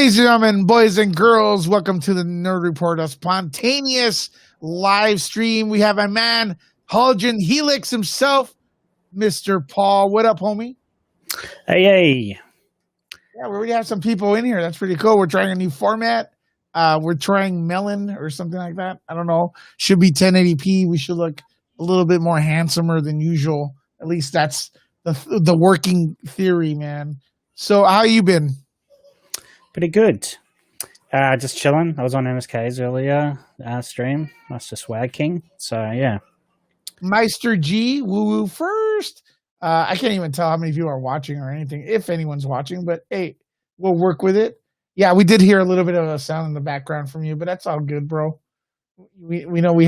Ladies and gentlemen, boys and girls, welcome to the Nerd Report, a spontaneous live stream. We have a man, Halogen Helix himself, Mr. Paul. What up, homie? Hey. Yeah, we already have some people in here. That's pretty cool. We're trying a new format. We're trying Melon or something like that. I don't know. Should be 1080p. We should look a little bit more handsomer than usual. At least that's the working theory, man. So how you been? Pretty good. Just chilling. I was on MSK's earlier stream, Master Swag King. So, yeah. Meister G, woo-woo first. I can't even tell how many people are watching or anything, if anyone's watching, but hey, we'll work with it. Yeah, we did hear a little bit of a sound in the background from you, but that's all good, bro. We know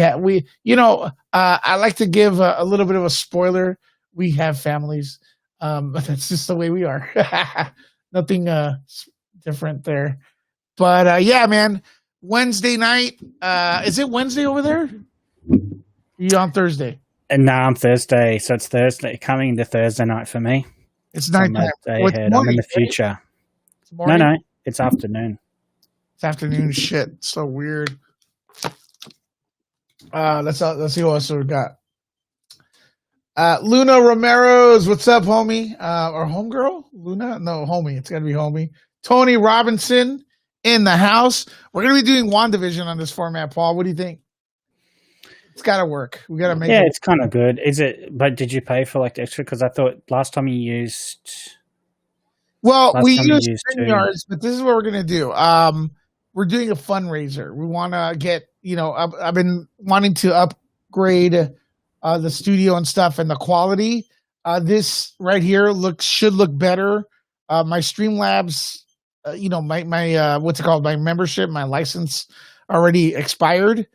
I like to give a little bit of a spoiler. We have families. That's just the way we are. Nothing different there. But yeah, man, Wednesday night. Is it Wednesday over there? You on Thursday? And now I'm Thursday, so it's Thursday coming into Thursday night for me. It's nighttime. I'm in the future. Right? No, it's afternoon. It's afternoon. Shit, so weird. Let's see what else we got. Luna Romero's, what's up, homie? Or homegirl? Luna? No, homie. It's gotta be homie. Tony Robinson in the house. We're gonna be doing WandaVision on this format, Paul. What do you think? It's gotta work. We gotta make it. Yeah, it's kind of good. Is it? But did you pay for like extra? Because I thought last time you used. Well, we used StreamYards, but this is what we're gonna do. We're doing a fundraiser. We want to get, I've been wanting to upgrade the studio and stuff and the quality. This right here should look better. My Streamlabs, my what's it called? My membership, my license already expired,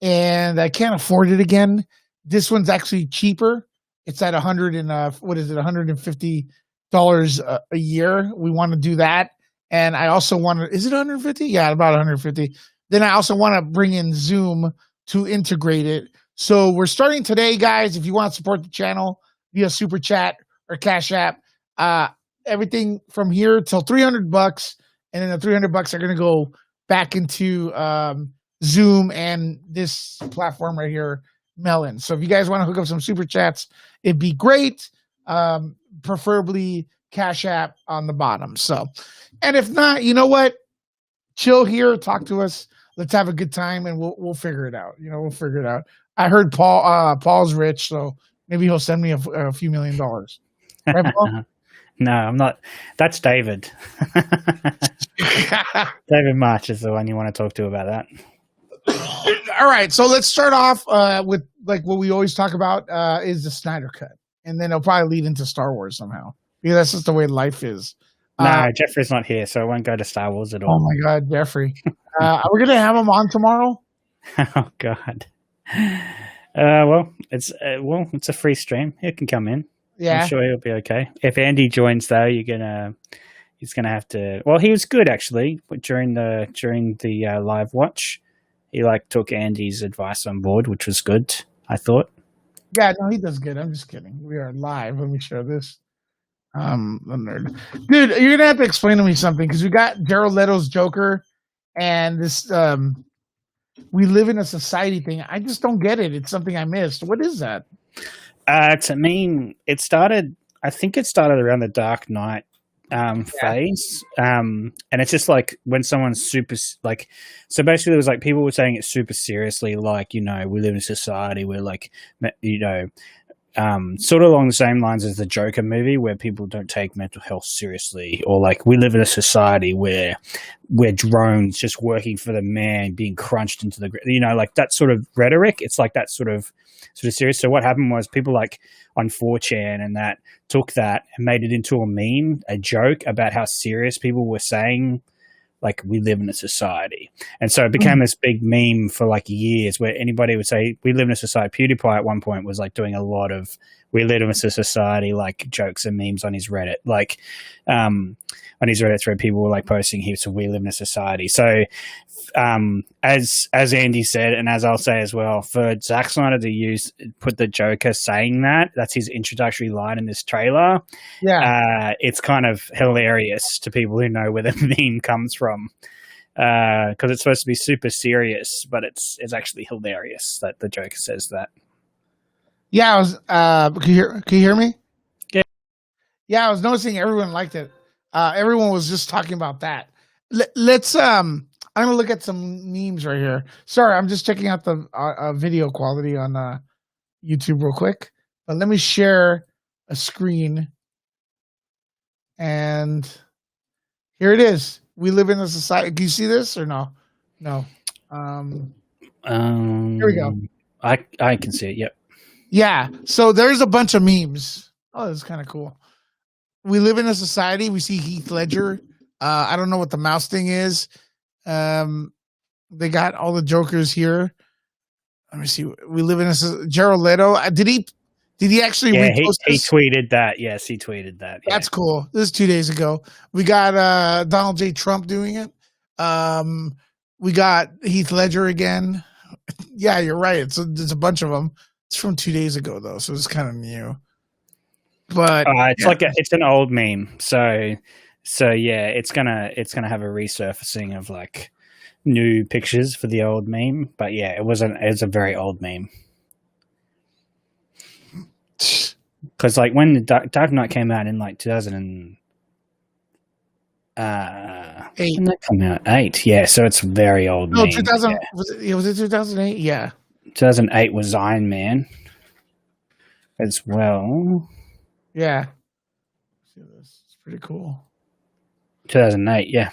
and I can't afford it again. This one's actually cheaper. It's at $150 a year. We want to do that. And I also want to, is it 150? Yeah, about 150. Then I also want to bring in Zoom to integrate it. So we're starting today, guys. If you want to support the channel via Super Chat or Cash App, everything from here till $300, and then the $300 are going to go back into Zoom and this platform right here, Melon. So if you guys want to hook up some Super Chats, it'd be great. Preferably Cash App on the bottom. So, and if not, you know what? Chill here, talk to us. Let's have a good time, and we'll figure it out. We'll figure it out. I heard Paul's rich, so maybe he'll send me a few $1 million. Right, Paul? No, I'm not. That's David. David March is the one you want to talk to about that. All right, so let's start off with like what we always talk about is the Snyder Cut, and then it'll probably lead into Star Wars somehow, because that's just the way life is. No, Jeffrey's not here, so I won't go to Star Wars at all. Oh my God, Jeffrey! Are we gonna have him on tomorrow? Oh God. Well, it's a free stream. He can come in. Yeah, I'm sure he'll be okay. If Andy joins, though, he's gonna have to. Well, he was good actually during the live watch. He took Andy's advice on board, which was good, I thought. Yeah, no, he does good. I'm just kidding. We are live. Let me show this. I'm a nerd. Dude, you're going to have to explain to me something, because we got Jared Leto's Joker and this we live in a society thing. I just don't get it. It's something I missed. What is that? To me, I think it started around the Dark Knight phase. And it's just like when someone's super, so basically there was people were saying it super seriously, we live in a society where sort of along the same lines as the Joker movie, where people don't take mental health seriously, or we live in a society where drones just working for the man being crunched into the that sort of rhetoric. It's that sort of serious. So what happened was people on 4chan and that took that and made it into a meme, a joke about how serious people were saying we live in a society. And so it became this big meme for years, where anybody would say we live in a society. PewDiePie at one point was doing a lot of we live in a society, like jokes and memes on his Reddit, like on his Reddit thread, people were like posting heaps of "we live in a society." So, as Andy said, and as I'll say as well, for Zack Snyder to put the Joker saying that's his introductory line in this trailer. Yeah, it's kind of hilarious to people who know where the meme comes from. Because it's supposed to be super serious, but it's actually hilarious that the Joker says that. yeah. I was. Can you hear me? Yeah. Yeah, I was noticing everyone liked it. Everyone was just talking about that. Let's. I'm gonna look at some memes right here. Sorry, I'm just checking out the video quality on YouTube real quick. But let me share a screen, and here it is. We live in a society. Can you see this or no? No. Here we go. I can see it. Yep. Yeah. So there's a bunch of memes. Oh, that's kind of cool. We live in a society. We see Heath Ledger. I don't know what the mouse thing is. They got all the Jokers here. Let me see. We live in a Jared Leto. Did he actually repost he this? tweeted that. Yes, he tweeted that. Yeah. That's cool. This is 2 days ago. We got Donald J. Trump doing it. We got Heath Ledger again. Yeah, you're right. There's a bunch of them. It's from 2 days ago though, so it's kind of new. But it's an old meme. So yeah, it's gonna have a resurfacing of like new pictures for the old meme. But yeah, it's a very old meme. Because like when the Dark Knight came out in like 2000 when that came out 8, yeah. So it's very old. No, meme. 2000 yeah. was it 2008? Yeah, 2008 was Iron Man as well. Yeah, see this? It's pretty cool. 2008, yeah.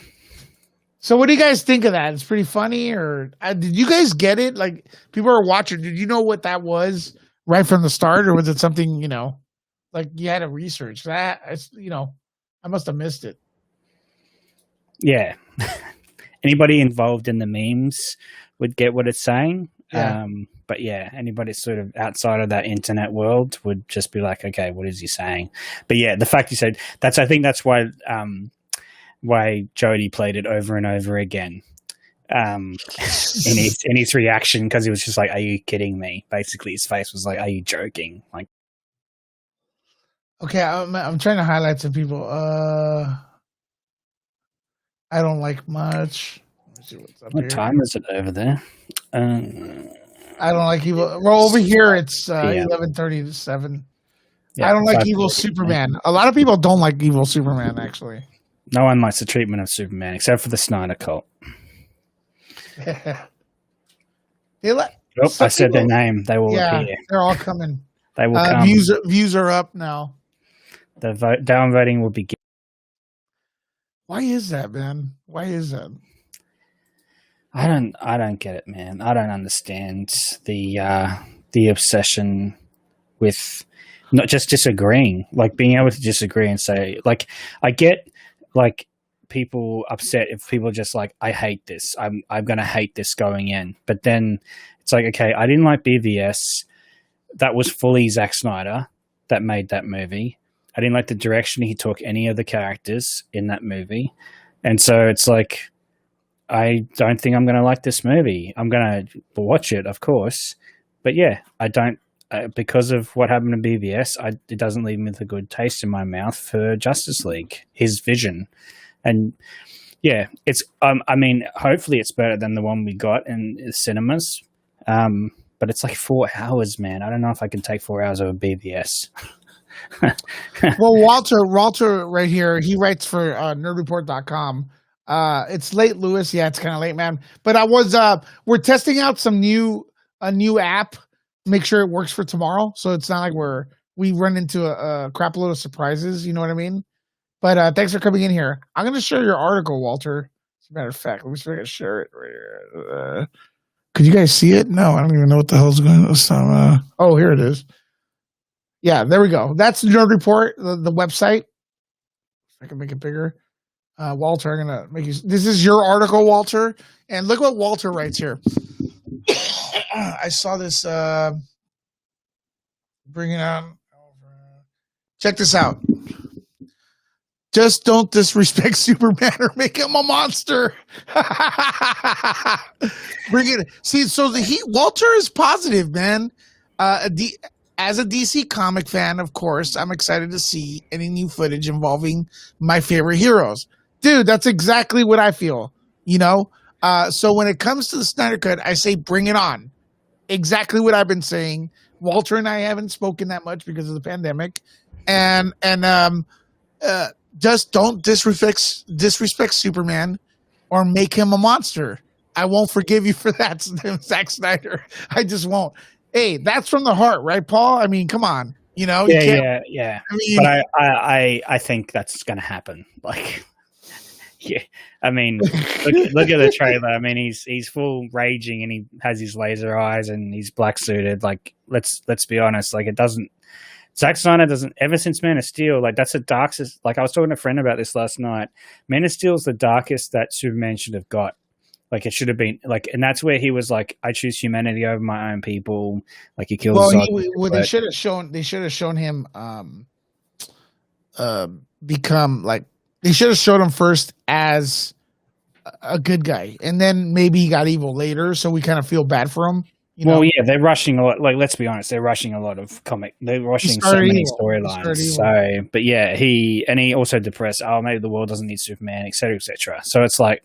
So what do you guys think of that? It's pretty funny, or did you guys get it? Like people are watching. Did you know what that was right from the start, or was it something like you had to research that? I must have missed it. Yeah. Anybody involved in the memes would get what it's saying. Yeah. But yeah, anybody sort of outside of that internet world would just be like, okay, what is he saying? But yeah, the fact you said I think that's why Jody played it over and over again. In his reaction, because he was just like, "Are you kidding me?" Basically, his face was like, "Are you joking?" Like, okay, I'm trying to highlight some people. I don't like much. Let's see what's up what here. time is it over there? I don't like evil. Well, over here it's 11:30 to 7. Yeah, I don't like evil Superman. A lot of people don't like evil Superman. Actually, no one likes the treatment of Superman except for the Snyder cult. I said their name. They will appear. They're all coming. They will come. Views are up now. The down voting will begin. Why is that, man? Why is that? I don't get it, man. I don't understand the obsession with not just disagreeing, like being able to disagree and say, like, I get like people upset if people are just like, I hate this. I'm gonna hate this going in. But then it's like, okay, I didn't like BVS. That was fully Zack Snyder that made that movie. I didn't like the direction he took any of the characters in that movie. And so it's like, I don't think I'm going to like this movie. I'm going to watch it, of course. But yeah, I don't, because of what happened to BVS, it doesn't leave me with a good taste in my mouth for Justice League, his vision. And yeah, it's, I mean, hopefully it's better than the one we got in the cinemas. But it's like 4 hours, man. I don't know if I can take 4 hours over BVS. Well, Walter right here, he writes for nerdreport.com. It's late, Lewis. Yeah, it's kind of late, man. But we're testing out a new app. Make sure it works for tomorrow. So it's not like we run into a crap load of surprises. You know what I mean? But thanks for coming in here. I'm going to share your article, Walter. As a matter of fact, let me see if I can share it right here. Could you guys see it? No, I don't even know what the hell's going on. Oh, here it is. Yeah, there we go. That's Nerd Report, the website. If I can make it bigger. Walter, I'm going to make you... This is your article, Walter. And look what Walter writes here. I saw this... bring it on. Check this out. Just don't disrespect Superman or make him a monster. Bring it. See, so Walter is positive, man. As a DC comic fan, of course, I'm excited to see any new footage involving my favorite heroes. Dude, that's exactly what I feel, you know? So when it comes to the Snyder Cut, I say bring it on. Exactly what I've been saying. Walter and I haven't spoken that much because of the pandemic. And just don't disrespect Superman or make him a monster. I won't forgive you for that, Zack Snyder. I just won't. Hey, that's from the heart, right, Paul? I mean, come on. You know, yeah, you yeah. I mean, But I think that's going to happen. Like, yeah. I mean, look at the trailer. I mean, he's full raging and he has his laser eyes and he's black suited. Like, let's be honest. Like, it doesn't. Zack Snyder doesn't, ever since Man of Steel, like that's the darkest, like I was talking to a friend about this last night. Man of Steel is the darkest that Superman should have got. Like it should have been like, and that's where he was like, I choose humanity over my own people. Like he kills. They should have shown him, become like, they should have showed him first as a good guy. And then maybe he got evil later. So we kind of feel bad for him. You know? Well, yeah, they're rushing a lot. Like, let's be honest, they're rushing a lot of they're rushing so many storylines. So, but yeah, he also depressed. Oh, maybe the world doesn't need Superman, etc., etc. So it's like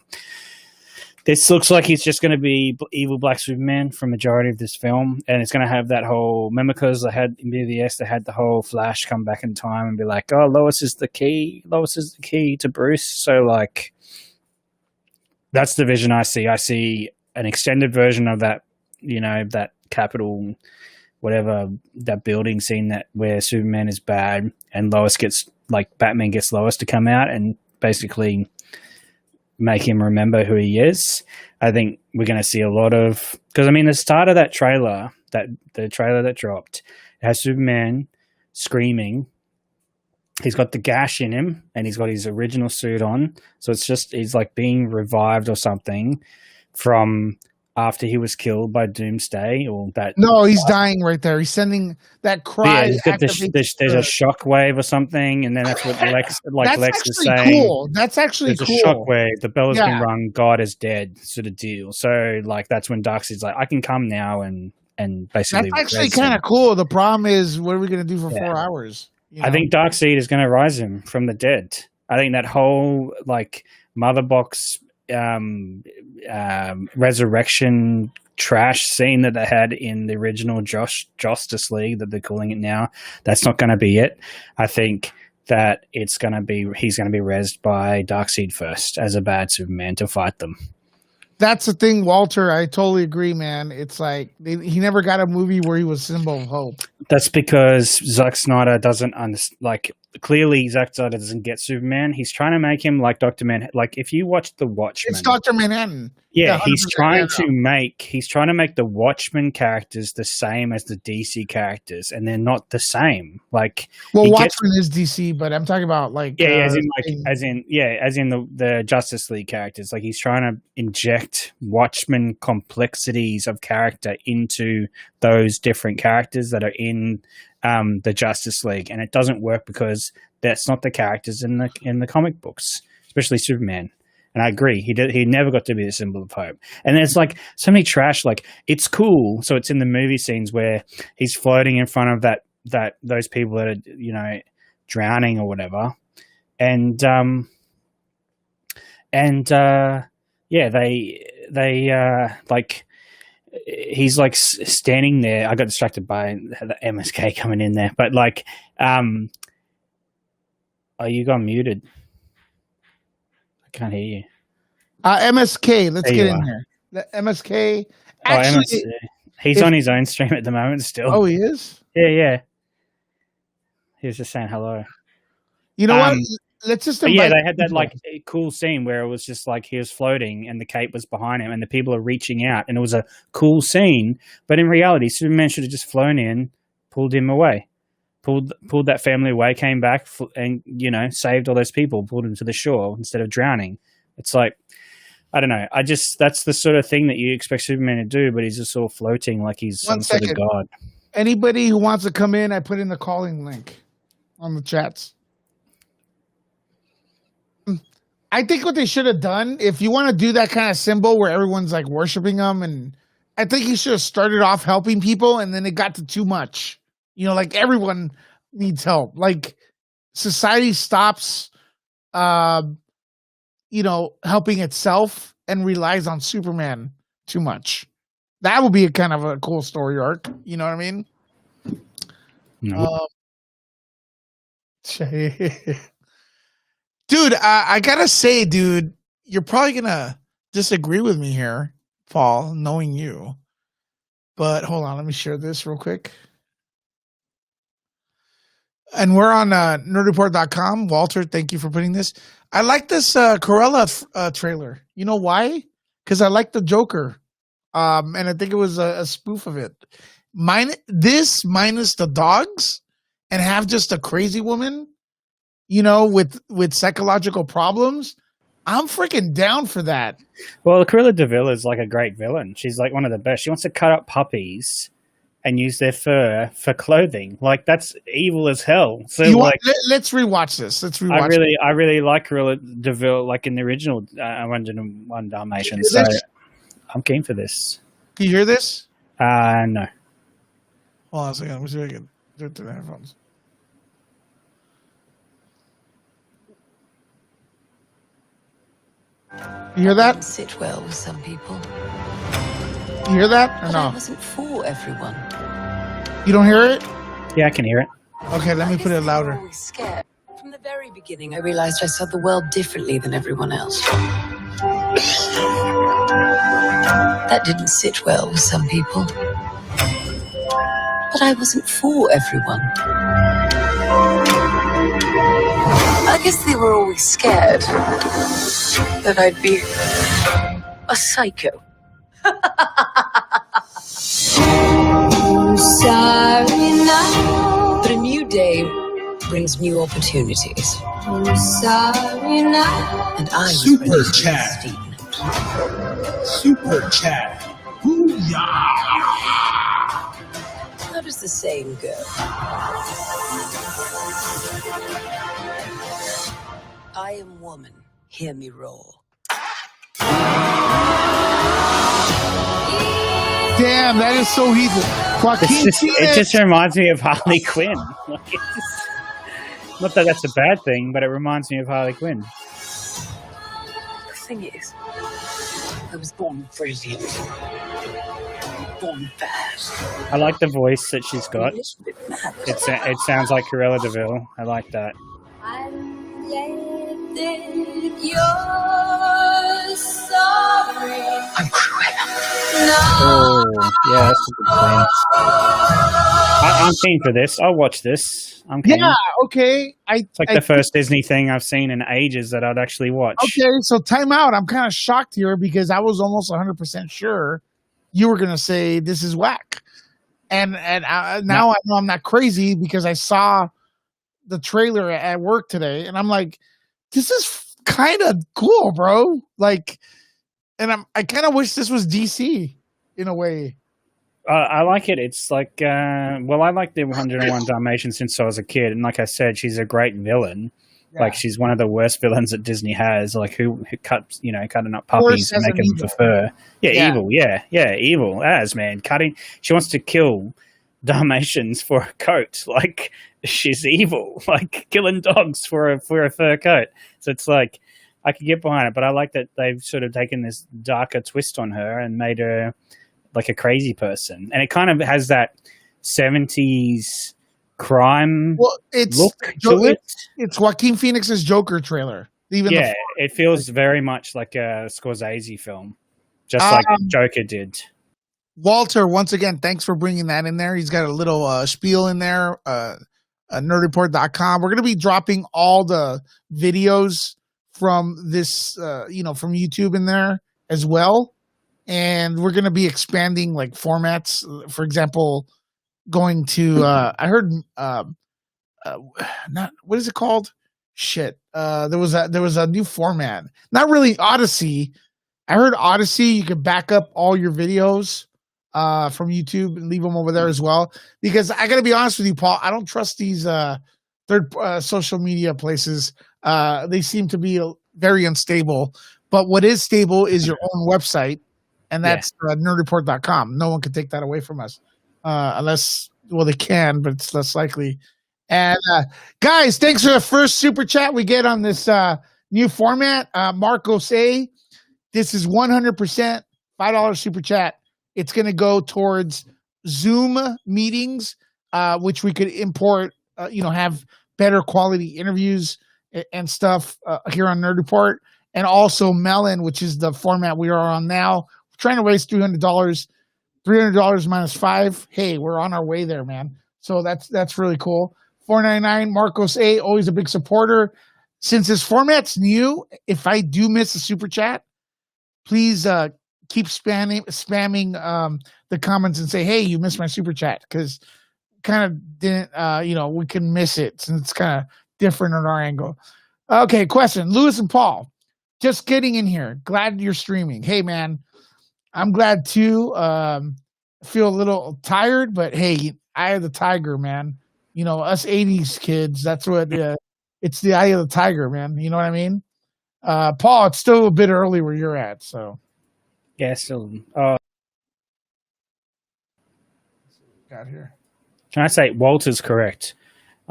this looks like he's just going to be evil Black Superman for majority of this film, and it's going to have that whole. Remember, because they had in BVS, they had the whole Flash come back in time and be like, "Oh, Lois is the key. Lois is the key to Bruce." So, like, that's the vision I see. I see an extended version of that. You know, that Capitol, whatever, that building scene that where Superman is bad and Lois gets, like, Batman gets Lois to come out and basically make him remember who he is. I think we're going to see a lot of, because I mean, the start of that trailer, the trailer that dropped, it has Superman screaming. He's got the gash in him and he's got his original suit on. So it's just, he's like being revived or something from after he was killed by Doomsday, or that. No, he's dying right there. He's sending that cry. Yeah, there's a shockwave or something, and then that's what Lex is saying. Cool. That's actually there's cool. A shockwave. The bell has been rung. God is dead, sort of deal. So, like, that's when Darkseid's like, I can come now and basically. That's actually kind of cool. The problem is, what are we going to do for 4 hours? You know? I think Darkseid is going to rise him from the dead. I think that whole like Mother Box. Resurrection trash scene that they had in the original Justice League that they're calling it now, that's not going to be it. I think that he's going to be rezzed by Darkseid first as a bad Superman to fight them. That's the thing, Walter. I totally agree, man. It's like he never got a movie where he was symbol of hope. That's because Zack Snyder doesn't understand. Like, clearly, Zack Snyder doesn't get Superman. He's trying to make him like Dr. Manhattan. Like, if you watch The Watchmen, it's Dr. Manhattan. Yeah, he's trying to make the Watchmen characters the same as the DC characters, and they're not the same. Like, Watchmen is DC, but I'm talking about like as in the Justice League characters. Like, he's trying to inject Watchmen complexities of character into those different characters that are in the Justice League, and it doesn't work because that's not the characters in the comic books, especially Superman. And I agree, he never got to be the symbol of hope. And there's like so many trash. Like, it's cool, so it's in the movie scenes where he's floating in front of those people that are, you know, drowning or whatever, and they like. He's like standing there. I got distracted by the MSK coming in there, but like, you got muted. I can't hear you. MSK, let's get in here. The MSK. Actually, MSK. He's on his own stream at the moment still. Oh, he is? Yeah. He was just saying hello. You know what? Let's just they had that like cool scene where it was just like he was floating and the cape was behind him and the people are reaching out, and it was a cool scene. But in reality, Superman should have just flown in, pulled him away, pulled that family away, came back and, you know, saved all those people, pulled them to the shore instead of drowning. It's like, I don't know. That's the sort of thing that you expect Superman to do, but he's just sort of floating like he's some sort of god. Anybody who wants to come in, I put in the calling link. on the chats. I think what they should have done, if you want to do that kind of symbol where everyone's like worshiping him, and I think he should have started off helping people, and then it got to too much. Like everyone needs help. Like society stops, helping itself and relies on Superman too much. That would be a kind of a cool story arc. You know what I mean? No. Dude, I gotta say, dude, you're probably gonna disagree with me here, Paul, knowing you. But hold on, let me share this real quick. And we're on nerdreport.com. Walter, thank you for putting this. I like this Cruella trailer. You know why? Because I like the Joker. And I think it was a spoof of it. Minus the dogs, and have just a crazy woman, with psychological problems. I'm freaking down for that. Well, Cruella de Vil is like a great villain. She's like one of the best. She wants to cut up puppies and use their fur for clothing. Like, that's evil as hell. So let's rewatch this. I really like Cruella de Vil, like in the original 101 Dalmatians. So I'm keen for this. Can you hear this? No. Hold on a second. Let me see if I can do it through the headphones. You hear that? Sit well with some people. You hear that or But no? I wasn't for everyone. You don't hear it? Yeah, I can hear it. Okay, let me put it louder. Always scared. From the very beginning, I realized I saw the world differently than everyone else. That didn't sit well with some people. But I wasn't for everyone. I guess they were always scared that I'd be a psycho. Sorry now. But a new day brings new opportunities. Sorry now. And I was Super ready to chat. be Steven. Super chat. Booyah. How does the saying go? I am woman. Hear me roar. Damn, that is so evil. It just reminds me of Harley Quinn. Like, not that that's a bad thing, but it reminds me of Harley Quinn. The thing is, I was born brilliant. Born bad. I like the voice that she's got. A little bit mad. It sounds like Cruella de Vil. I like that. I'm Cruella. Oh, yeah, that's a good plan. I'm keen for this. I'll watch this. I'm keen. Yeah, okay. It's like the first Disney thing I've seen in ages that I'd actually watch. Okay, so time out. I'm kind of shocked here because I was almost 100% sure you were going to say this is whack. And now I know I'm not crazy because I saw the trailer at work today and I'm like, this is kind of cool, bro. Like, and I kind of wish this was DC in a way. I like it. It's like, I like the 101 Dalmatians since I was a kid. And like I said, she's a great villain. Yeah. Like, she's one of the worst villains that Disney has. Like, who cuts, cutting up puppies and making them for fur. Yeah, evil. Yeah, evil as, man. She wants to kill Dalmatians for a coat. Like, she's evil. Like, killing dogs for a fur coat. So it's like, I could get behind it. But I like that they've sort of taken this darker twist on her and made her like a crazy person, and it kind of has that 70s crime look to it. It's Joaquin Phoenix's Joker trailer. It feels very much like a Scorsese film, just like Joker did. Walter, once again, thanks for bringing that in there. He's got a little spiel in there. Nerdreport.com. We're going to be dropping all the videos from this, from YouTube in there as well. And we're going to be expanding like formats. For example, going to, I heard, what is it called? Shit. There was a new format, not really Odyssey. I heard Odyssey. You could back up all your videos, from YouTube and leave them over there as well. Because I got to be honest with you, Paul, I don't trust these, third social media places. They seem to be very unstable. But what is stable is your own website, and that's nerdreport.com. No one can take that away from us, unless, well, they can, but it's less likely. And guys, thanks for the first super chat we get on this new format. Marcos A, this is 100% $5 super chat. It's going to go towards Zoom meetings, which we could import, have better quality interviews and stuff here on Nerd Report. And also Melon, which is the format we are on now. We're trying to raise $300. $300 minus 5. Hey, we're on our way there, man. So that's really cool. $4.99. Marcos A, always a big supporter. Since this format's new, if I do miss a super chat, please keep spamming the comments and say, hey, you missed my super chat, because kind of didn't, we can miss it since it's kind of different on our angle. Okay, question. Lewis and Paul, just getting in here. Glad you're streaming. Hey, man, I'm glad too. Feel a little tired, but hey, eye of the tiger, man. Us 80s kids, that's what it's the eye of the tiger, man. You know what I mean? Paul, it's still a bit early where you're at, so. Yeah, still. Got here. Can I say Walter's correct?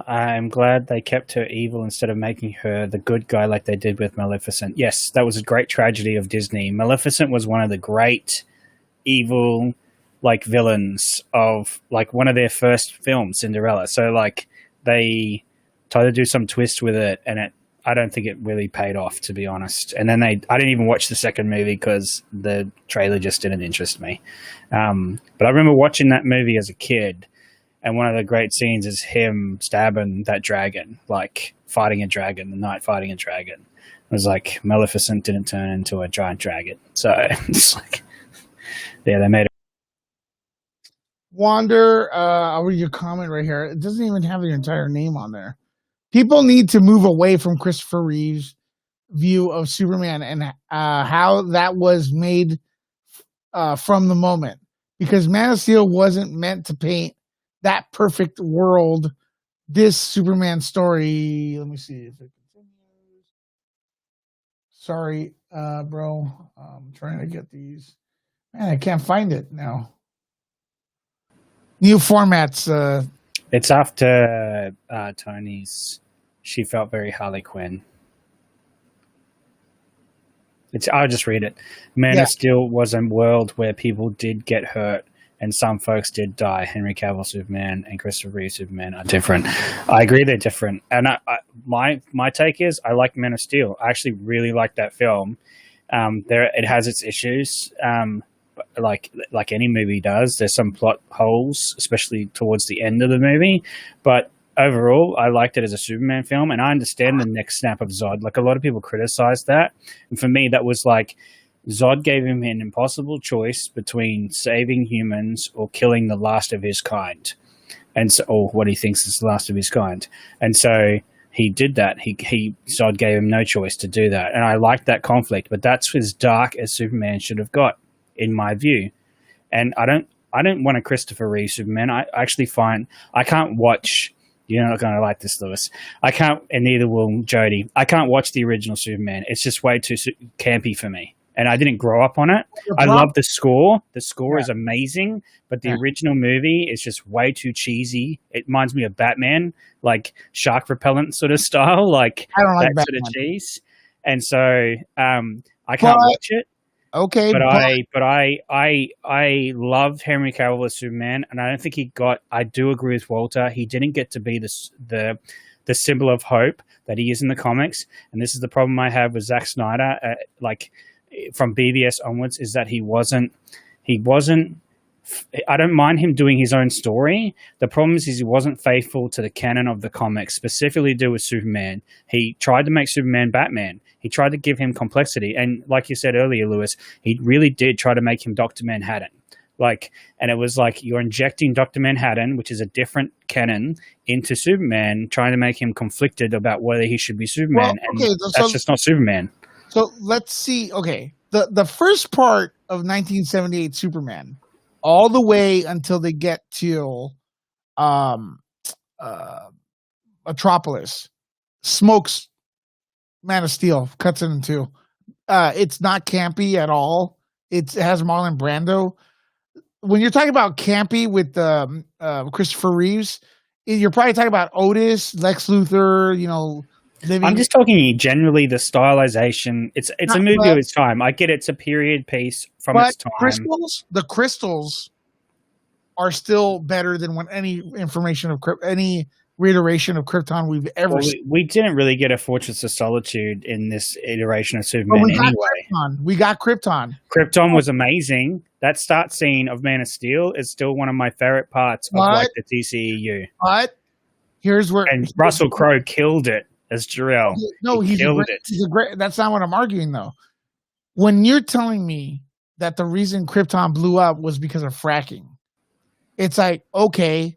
I'm glad they kept her evil instead of making her the good guy like they did with Maleficent. Yes, that was a great tragedy of Disney. Maleficent was one of the great evil villains of one of their first films, Cinderella. So they tried to do some twist with it, and I don't think it really paid off, to be honest. And then I didn't even watch the second movie because the trailer just didn't interest me. But I remember watching that movie as a kid, and one of the great scenes is him stabbing that dragon, fighting a dragon, the knight fighting a dragon. It was like Maleficent didn't turn into a giant dragon. So it's yeah, they made it. Wander, I'll read your comment right here. It doesn't even have your entire name on there. People need to move away from Christopher Reeve's view of Superman and how that was made from the moment. Because Man of Steel wasn't meant to paint that perfect world. This Superman story, let me see if it continues. Sorry, bro. I'm trying to get these. Man, I can't find it now. New formats. It's after Tony's. She felt very Harley Quinn. I'll just read it. Man of Steel was a world where people did get hurt and some folks did die. Henry Cavill Superman and Christopher Reeve Superman are different. I agree they're different. And my take is I like Man of Steel. I actually really like that film. It has its issues. Like any movie does. There's some plot holes, especially towards the end of the movie. But overall, I liked it as a Superman film, and I understand the next snap of Zod. A lot of people criticized that. And for me, that was Zod gave him an impossible choice between saving humans or killing the last of his kind. And so, or what he thinks is the last of his kind. And so he did that. Zod gave him no choice to do that. And I liked that conflict, but that's as dark as Superman should have got, in my view. And I don't want a Christopher Reeve Superman. I actually find I can't watch. You're not going to like this, Lewis. I can't, and neither will Jody. I can't watch the original Superman. It's just way too campy for me. And I didn't grow up on it. I love the score. The score is amazing, but the original movie is just way too cheesy. It reminds me of Batman, shark repellent sort of style, I don't like that sort of cheese. And so I can't watch it. Okay, but I love Henry Cavill as Superman, and I don't think I do agree with Walter. He didn't get to be the symbol of hope that he is in the comics, and this is the problem I have with Zack Snyder. From BVS onwards, is that he wasn't. I don't mind him doing his own story. The problem is he wasn't faithful to the canon of the comics, specifically to do with Superman. He tried to make Superman Batman. He tried to give him complexity. And like you said earlier, Lewis, he really did try to make him Dr. Manhattan. And it was you're injecting Dr. Manhattan, which is a different canon, into Superman, trying to make him conflicted about whether he should be Superman. That's just not Superman. So let's see. Okay. The first part of 1978 Superman, all the way until they get to Metropolis, smokes Man of Steel, cuts it in two. It's not campy at all. It has Marlon Brando. When you're talking about campy with Christopher Reeves, you're probably talking about Otis, Lex Luthor, living. I'm just talking generally the stylization. It's a movie of its time. I get it's a period piece from its time. The crystals are still better than any reiteration of Krypton we've ever seen. We didn't really get a Fortress of Solitude in this iteration of Superman anyway. We got Krypton. Krypton was amazing. That start scene of Man of Steel is still one of my favorite parts of the DCEU. But here's where Russell Crowe killed it as Jor-El. No, he killed it. He's a great. That's not what I'm arguing though. When you're telling me that the reason Krypton blew up was because of fracking, it's like, okay,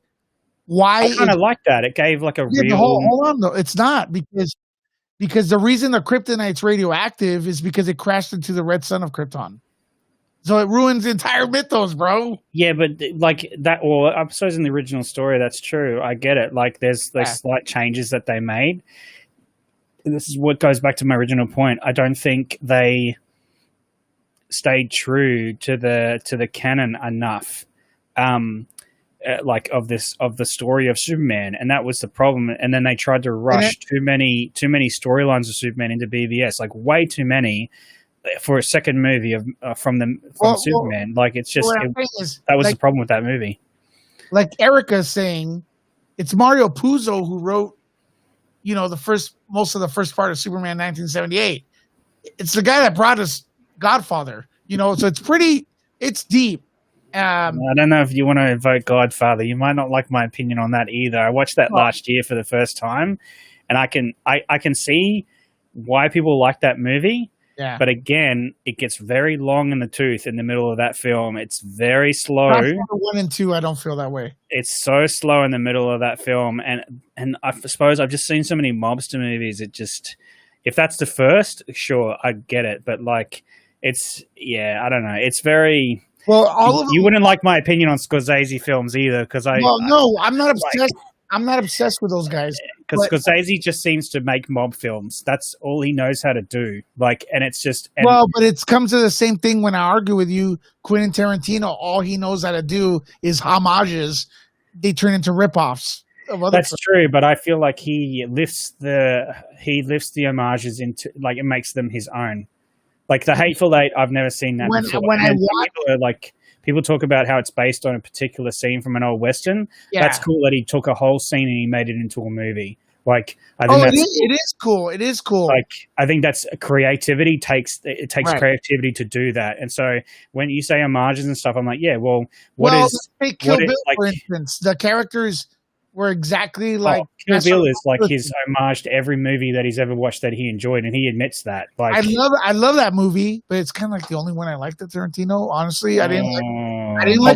why? I kind of like that. It gave like a real. Hold on though. It's not because the reason the kryptonite's radioactive is because it crashed into the red sun of Krypton. So it ruins the entire mythos, bro. Yeah, but like that, or I suppose in the original story, that's true. I get it. Like there's slight changes that they made. And this is what goes back to my original point. I don't think they stayed true to the canon enough, like of the story of Superman, and that was the problem. And then they tried to rush too many storylines of Superman into BVS, like way too many. For a second movie from Superman, like it's just that was the problem with that movie. Like Erica's saying, it's Mario Puzo who wrote, most of the first part of Superman 1978. It's the guy that brought us Godfather, so it's deep. I don't know if you want to vote Godfather. You might not like my opinion on that either. I watched that last year for the first time, and I can see why people like that movie. Yeah. But again, it gets very long in the tooth in the middle of that film. It's very slow. 1 and 2, I don't feel that way. It's so slow in the middle of that film. And I suppose I've just seen so many mobster movies. It just, if that's the first, sure, I get it. But like, I don't know. It's very... Well, all of them, you wouldn't like my opinion on Scorsese films either, because I'm not obsessed. I'm not obsessed with those guys. Because Scorsese just seems to make mob films. That's all he knows how to do. Like, and it's just... but it's come to the same thing when I argue with you. Quentin Tarantino, all he knows how to do is homages. They turn into ripoffs. That's true, but I feel like he lifts the homages into, like, it makes them his own. Like the Hateful Eight, I've never seen that before. People talk about how it's based on a particular scene from an old Western. Yeah. That's cool that he took a whole scene and he made it into a movie. Like, I think it is cool. It is cool. Like, I think that's creativity. It takes creativity to do that. And so when you say homages and stuff, I'm like, yeah, well, Kill Bill, for instance, the characters were exactly like Kill Bill is like his homage to every movie that he's ever watched that he enjoyed, and he admits that. Like, I love that movie, but it's kind of like the only one I liked at Tarantino. Honestly, I didn't like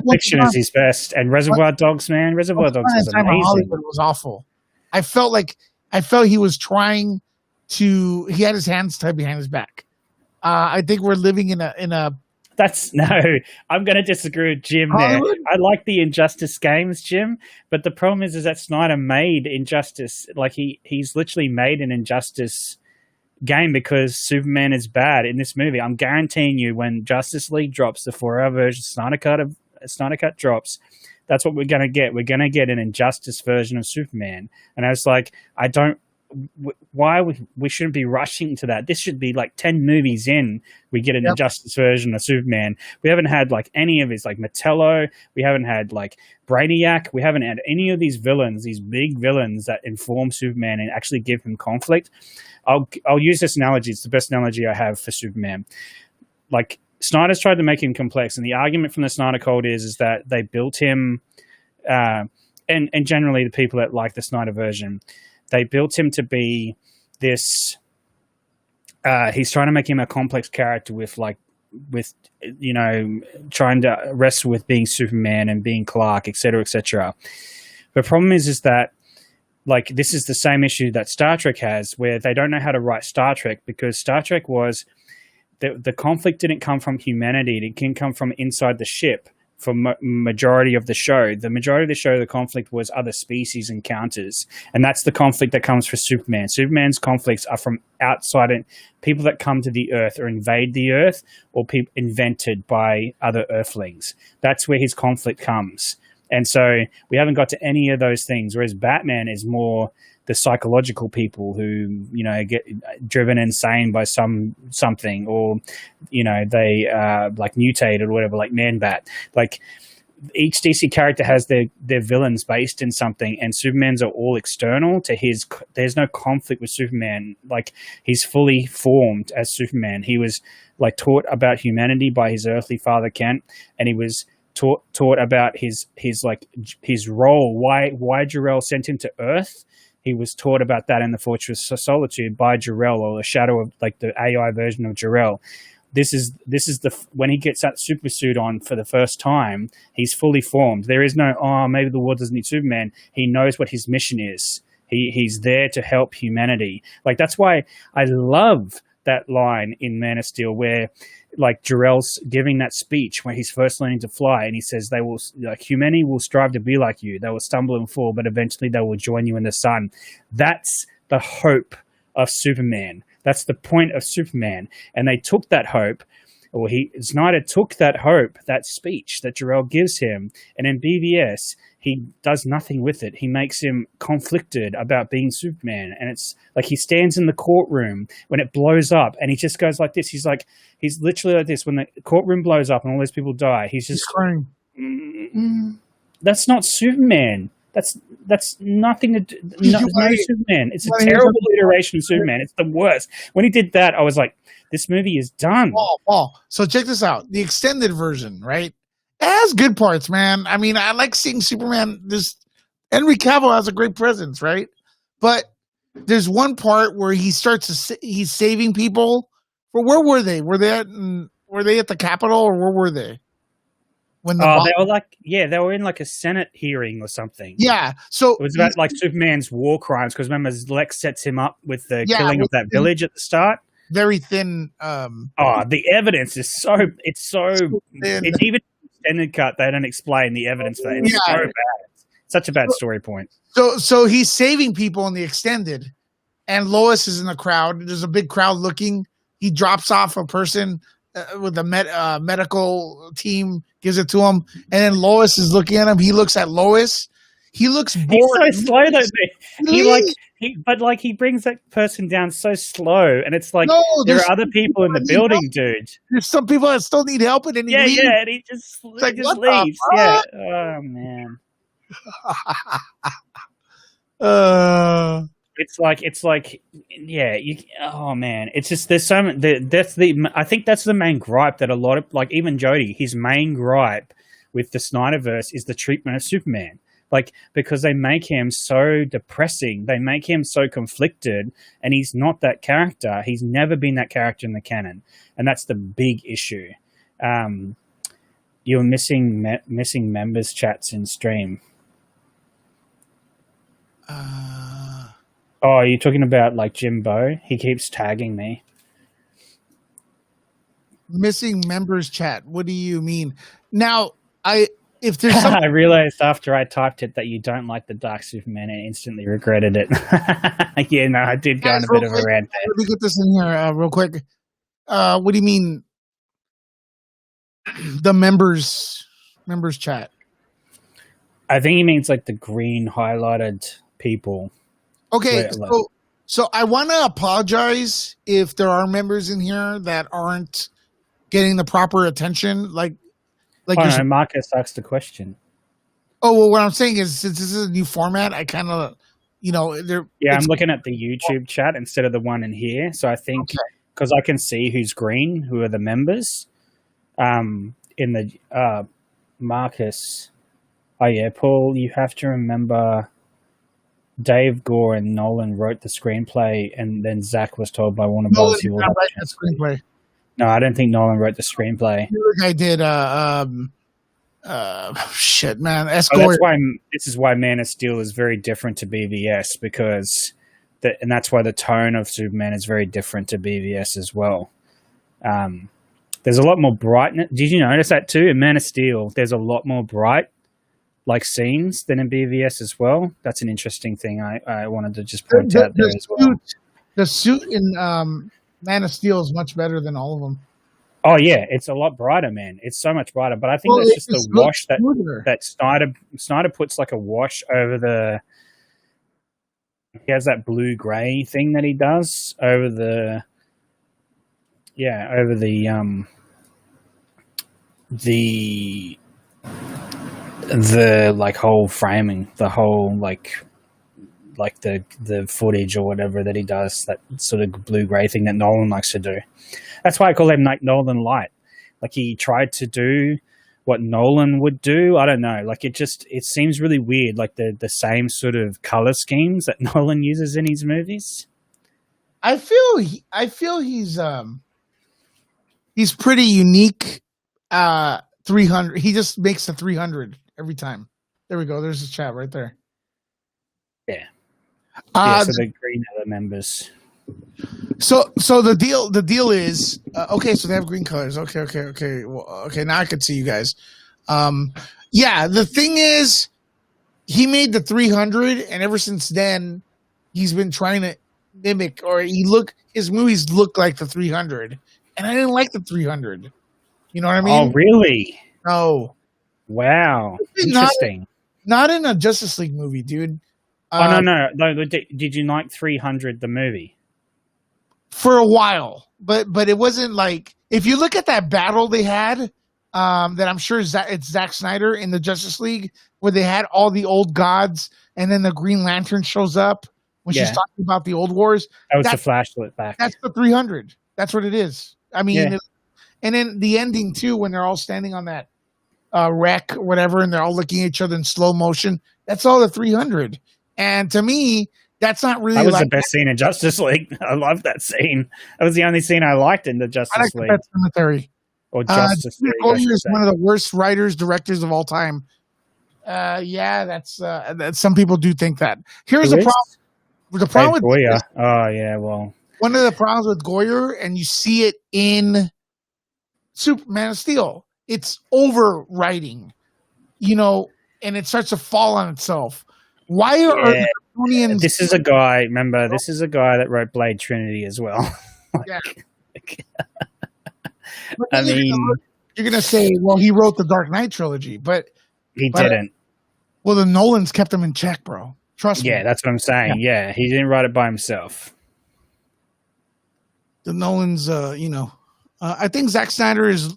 Pulp Fiction is his best, and Reservoir Dogs, man, Reservoir Dogs is amazing. Hollywood was awful. I felt he was trying to. He had his hands tied behind his back. I think we're living in a. I'm going to disagree with Jim there. I like the Injustice games, Jim, but the problem is that Snyder made Injustice. Like he's literally made an Injustice game because Superman is bad in this movie. I'm guaranteeing you, when Justice League drops, the 4-hour version, Snyder Cut drops, that's what we're going to get. We're going to get an Injustice version of Superman. And I was like, why we shouldn't be rushing to that. This should be like 10 movies in, we get an Injustice version of Superman. We haven't had like any of his, like Metello. We haven't had like Brainiac. We haven't had any of these villains, these big villains that inform Superman and actually give him conflict. I'll use this analogy. It's the best analogy I have for Superman. Like, Snyder's tried to make him complex, and the argument from the Snyder Code is that they built him, and generally the people that like the Snyder version, they built him to be this. He's trying to make him a complex character with trying to wrestle with being Superman and being Clark, etc., etc. The problem is that, like, this is the same issue that Star Trek has, where they don't know how to write Star Trek, because Star Trek was the conflict didn't come from humanity; it can come from inside the ship, for majority of the show. The majority of the show, the conflict was other species encounters, and that's the conflict that comes for Superman. Superman's conflicts are from outside, and people that come to the Earth or invade the Earth, or people invented by other Earthlings. That's where his conflict comes. And so we haven't got to any of those things, whereas Batman is more the psychological people who, get driven insane by something, or, they like mutated or whatever, like Man-Bat. Like each DC character has their villains based in something, and Superman's are all external to his. There's no conflict with Superman. Like he's fully formed as Superman. He was like taught about humanity by his earthly father Kent, and he was taught about his role. Why Jor-El sent him to Earth. He was taught about that in the Fortress of Solitude by Jor-El, or a shadow of like the AI version of Jor-El. This is when he gets that super suit on for the first time, he's fully formed. There is no, maybe the world doesn't need Superman. He knows what his mission is. He's there to help humanity. Like that's why I love that line in Man of Steel where like Jor-El's giving that speech when he's first learning to fly, and he says humanity will strive to be like you. They will stumble and fall, but eventually they will join you in the sun. That's the hope of Superman. That's the point of Superman. And they took that hope, or Snyder took that hope, that speech that Jor-El gives him, and in BVS, he does nothing with it. He makes him conflicted about being Superman. And it's like he stands in the courtroom when it blows up, and he just goes like this. He's literally like this. When the courtroom blows up and all those people die, he's crying. That's not Superman. That's nothing to do. No Superman. It's a terrible iteration of Superman. It's the worst. When he did that, I was like, this movie is done. Paul. So check this out. The extended version, right? It has good parts, man. I mean, I like seeing Superman. Henry Cavill has a great presence, right? But there's one part where he he's saving people. Where were they? Were they at the Capitol, or where were they? They were in like a Senate hearing or something. Yeah, so it was about like Superman's war crimes, because remember Lex sets him up with the killing of that village at the start. Very thin. The evidence is so thin. It's even extended cut. They don't explain the evidence for it. It's so bad. It's such a bad story point. So he's saving people in the extended, and Lois is in the crowd. There's a big crowd looking. He drops off a person with a medical team, gives it to him, and then Lois is looking at him. He looks at Lois. He looks bored. He's so slow though. He brings that person down so slow, and it's like there are other people in the building, dude. There's some people that still need help, and then he leaves. And he just leaves. Yeah. Oh man. Oh man, it's just there's so much. I think that's the main gripe that a lot of even Jody, his main gripe with the Snyderverse is the treatment of Superman. Because they make him so depressing, they make him so conflicted, and he's not that character. He's never been that character in the canon, and that's the big issue. You're missing members chats in stream. Are you talking about Jimbo? He keeps tagging me. Missing members chat. What do you mean? Now, if there's I realized after I typed it that you don't like the Dark Superman and instantly regretted it. Yeah, no, I did go on a bit of a rant there. Let me get this in here real quick. What do you mean? The members chat. I think he means the green highlighted people. Okay, so I want to apologize if there are members in here that aren't getting the proper attention. Marcus asked the question. Oh, well, what I'm saying is, since this is a new format, I kind of, I'm looking at the YouTube chat instead of the one in here. So I think because I can see who's green, who are the members. In the Marcus. Oh yeah, Paul, you have to remember Dave Gore and Nolan wrote the screenplay, and then Zach was told by Warner Bros. He will write the screenplay. No, I don't think Nolan wrote the screenplay. I did. Shit, man. This is why Man of Steel is very different to BVS, and that's why the tone of Superman is very different to BVS as well. There's a lot more brightness. Did you notice that too? In Man of Steel, there's a lot more bright like scenes than in BVS as well. That's an interesting thing I wanted to just point out there as well. The suit in Man of Steel is much better than all of them. Oh yeah, it's a lot brighter, man. It's so much brighter. But I think that's just the wash that Snyder puts like a wash over the. He has that blue gray thing that he does over the. Yeah, over the like whole framing, the whole like the footage or whatever that he does, that sort of blue gray thing that Nolan likes to do. That's why I call him like Nolan Light. Like he tried to do what Nolan would do. I don't know. Like it seems really weird. Like the same sort of color schemes that Nolan uses in his movies. I feel he's pretty unique. 300. He just makes the 300 every time. There we go. There's the chat right there. Yeah. So the green other members. So the deal is okay. So they have green colors. Okay. Well, okay. Now I can see you guys. Yeah. The thing is, he made the 300, and ever since then, he's been trying to mimic, or his movies look like the 300, and I didn't like the 300. You know what I mean? Oh, really? No. Wow. Interesting. Not in a Justice League movie, dude. No. Did you like 300 the movie? For a while, but it wasn't like, if you look at that battle they had, that I'm sure it's Zack Snyder in the Justice League, where they had all the old gods, and then the Green Lantern shows up when she's talking about the old wars. That was the flashlight back. That's the 300. That's what it is. I mean, and then the ending too, when they're all standing on that wreck or whatever, and they're all looking at each other in slow motion. That's all the 300. And to me, that's not really. That was the best scene in Justice League. I love that scene. That was the only scene I liked in the Justice League. Pet Cemetery. Or Justice League. Goyer is one of the worst writers, directors of all time. That's some people do think that. Here's the problem. The problem with Goyer. Oh yeah, well. One of the problems with Goyer, and you see it in Man of Steel, it's overwriting, and it starts to fall on itself. Why are the Kryptonians? This is a guy. Remember, this is a guy that wrote Blade Trinity as well. Yeah. I mean, you're gonna say, well, he wrote the Dark Knight trilogy, but he didn't. Well, the Nolans kept him in check, bro. Trust me. Yeah, that's what I'm saying. Yeah, he didn't write it by himself. The Nolans, I think Zack Snyder is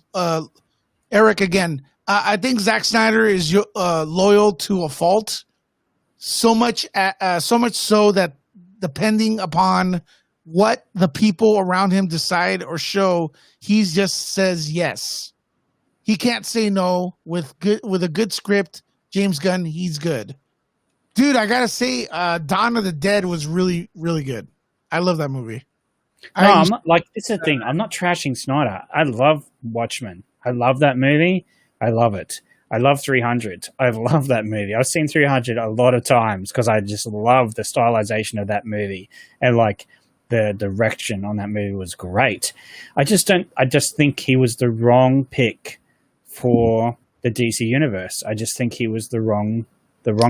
Eric again. I think Zack Snyder is loyal to a fault. So much so that depending upon what the people around him decide or show, he just says yes. He can't say no with a good script. James Gunn, he's good. Dude, I gotta say, Dawn of the Dead was really, really good. I love that movie. No, it's the thing. I'm not trashing Snyder. I love Watchmen. I love that movie. I love it. I love 300. I love that movie. I've seen 300 a lot of times because I just love the stylization of that movie, and like the direction on that movie was great. I just think he was the wrong pick for the DC universe. I just think he was the wrong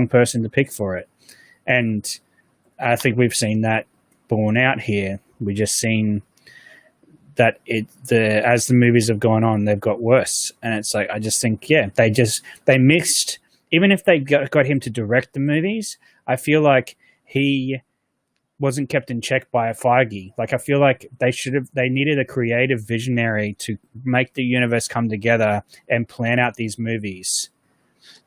person to pick for it, and I think we've seen that borne out here. We just seen that as the movies have gone on, they've got worse. And it's like, I just think, they mixed, even if they got him to direct the movies, I feel like he wasn't kept in check by a Feige. Like, I feel like they needed a creative visionary to make the universe come together and plan out these movies.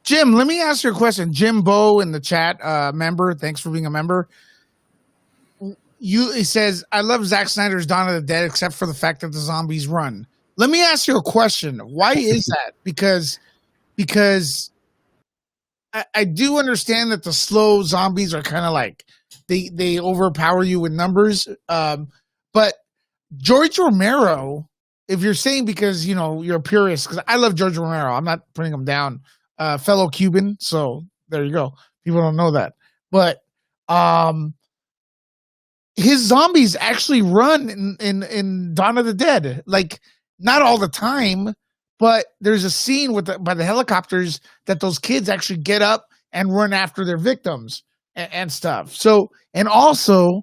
Jim, let me ask you a question. Jim Bo in the chat, member, thanks for being a member. He says, I love Zack Snyder's Dawn of the Dead, except for the fact that the zombies run. Let me ask you a question. Why is that? Because I do understand that the slow zombies are kind of like, they overpower you with numbers. But George Romero, if you're saying because, you're a purist, because I love George Romero. I'm not putting him down. Fellow Cuban. So there you go. People don't know that. But his zombies actually run in Dawn of the Dead. Like, not all the time, but there's a scene by the helicopters that those kids actually get up and run after their victims and stuff. So, and also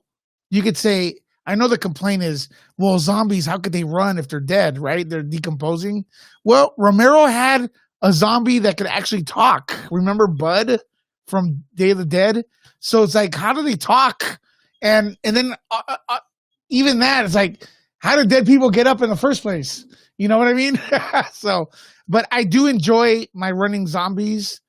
you could say, I know the complaint is, well, zombies, how could they run if they're dead, right? They're decomposing. Well, Romero had a zombie that could actually talk. Remember Bud from Day of the Dead? So it's like, how do they talk? And then even that, it's like, how do dead people get up in the first place? You know what I mean? So, but I do enjoy my running zombies.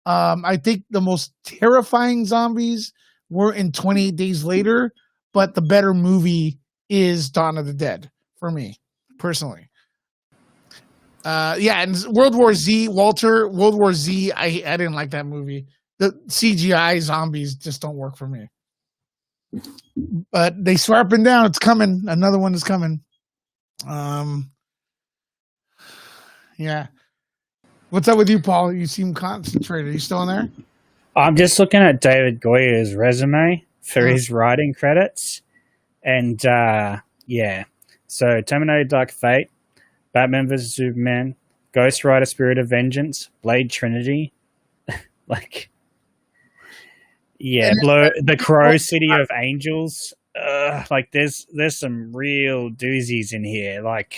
I think the most terrifying zombies were in 28 Days Later, but the better movie is Dawn of the Dead for me, personally. Yeah, and World War Z, World War Z, I didn't like that movie. The CGI zombies just don't work for me. But they swear up and down, it's coming. Another one is coming. Yeah. What's up with you, Paul? You seem concentrated. Are you still in there? I'm just looking at David Goya's resume for his writing credits. And, yeah. So, Terminator Dark Fate, Batman vs. Superman, Ghost Rider Spirit of Vengeance, Blade Trinity. Like, yeah, The Crow, City of Angels. Like, there's some real doozies in here. Like,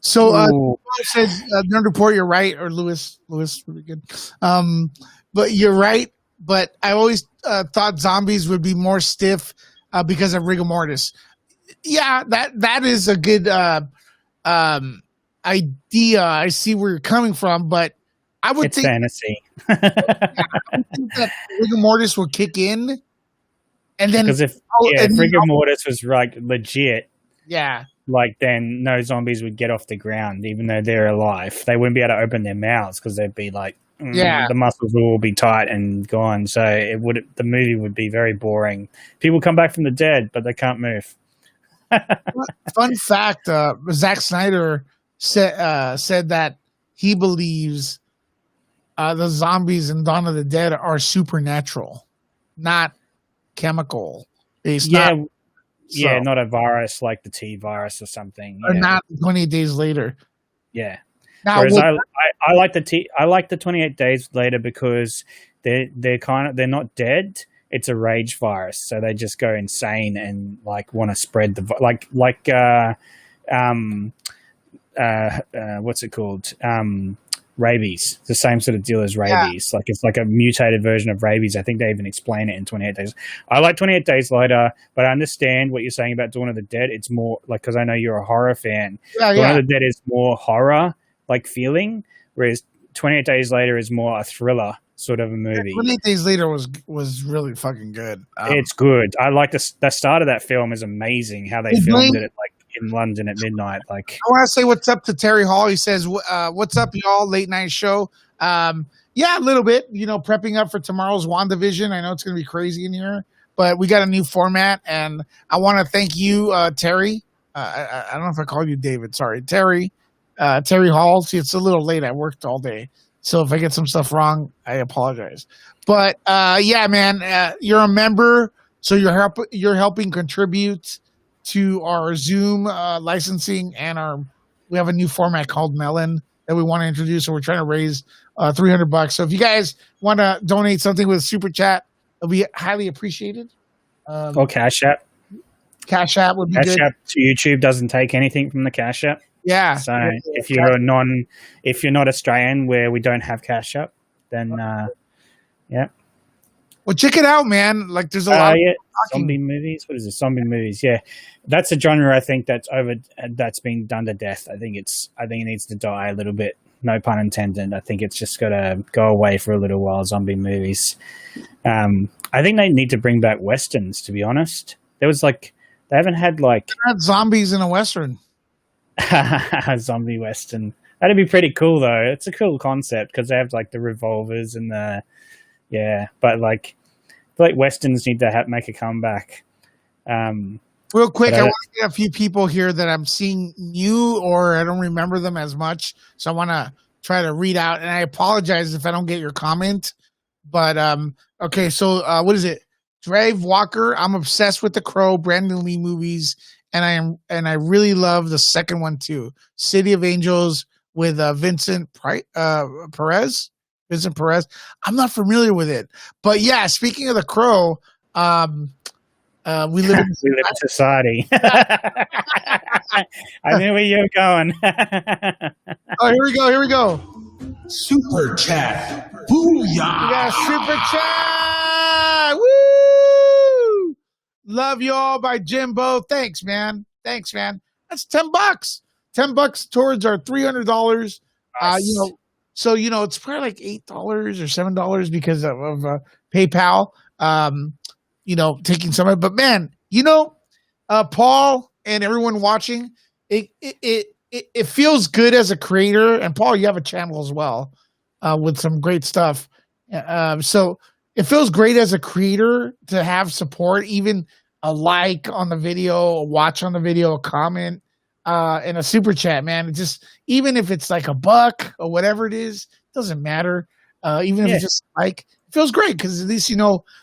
so says Nerd Report, you're right, or Lewis really good. But you're right. But I always thought zombies would be more stiff because of rigor mortis. Yeah, that is a good idea. I see where you're coming from, but I would think fantasy. I would think that rigor mortis will kick in, and then because if rigor mortis was like legit, yeah, like then no zombies would get off the ground, even though they're alive. They wouldn't be able to open their mouths because they'd be like, the muscles will all be tight and gone. So the movie would be very boring. People come back from the dead, but they can't move. Fun fact: Zack Snyder said that he believes the zombies in Dawn of the Dead are supernatural, not chemical based. Not a virus like the T virus or something, or not 28 Days Later. Yeah. Now, whereas I like the 28 Days Later because they're not dead. It's a rage virus, so they just go insane and like want to spread the what's it called? Rabies. The same sort of deal as rabies. Like it's like a mutated version of rabies. I think they even explain it in 28 Days. I like 28 Days Later, but I understand what you're saying about Dawn of the Dead. It's more like, because I know you're a horror fan. Dawn of the Dead is more horror like feeling, whereas 28 Days Later is more a thriller sort of a movie. 28 Days Later was really fucking good. It's good. I like the start of that film is amazing. How they filmed it like in London at midnight. Like, I want to say what's up to Terry Hall. He says, "What's up, y'all? Late night show." Yeah, a little bit. Prepping up for tomorrow's WandaVision. I know it's going to be crazy in here, but we got a new format, and I want to thank you, Terry. I don't know if I called you David. Sorry, Terry. Terry Hall. See, it's a little late. I worked all day, so if I get some stuff wrong, I apologize. But yeah, man, you're a member, so you're helping contribute to our Zoom licensing, and we have a new format called Melon that we want to introduce. So we're trying to raise $300. So if you guys want to donate something with Super Chat, it'll be highly appreciated. Or Cash App. Cash App would be good. Cash App to YouTube doesn't take anything from the Cash App. Yeah. So if you're not Australian, where we don't have Cash App, then yeah. Well, check it out, man. Like, there's a lot. Zombie movies. What is it? Zombie movies. Yeah, that's a genre I think that's been done to death. I think it needs to die a little bit. No pun intended. I think it's just got to go away for a little while. Zombie movies. I think they need to bring back westerns. To be honest, they haven't had zombies in a western. A zombie western. That'd be pretty cool though. It's a cool concept because they have like the revolvers and but like westerns need to make a comeback. Real quick, I want to get a few people here that I'm seeing new or I don't remember them as much, so I want to try to read out. And I apologize if I don't get your comment. But okay, so what is it? Drave Walker. I'm obsessed with The Crow, Brandon Lee movies, and I really love the second one too, City of Angels with Perez. Vincent Perez. I'm not familiar with it, but yeah. Speaking of The Crow, we live in society. I knew where you were going. Oh, here we go. Super chat. Booyah! We got a super chat. Woo! Love you all by Jimbo. Thanks, man. That's $10. $10 towards our $300. Nice. So it's probably like $8 or $7 because of PayPal. Taking some of it. But man, Paul and everyone watching, it feels good as a creator. And Paul, you have a channel as well with some great stuff. So it feels great as a creator to have support, even a like on the video, a watch on the video, a comment, and a super chat, man. It just, even if it's like $1 or whatever it is, doesn't matter. Even if it's just like, it feels great because at least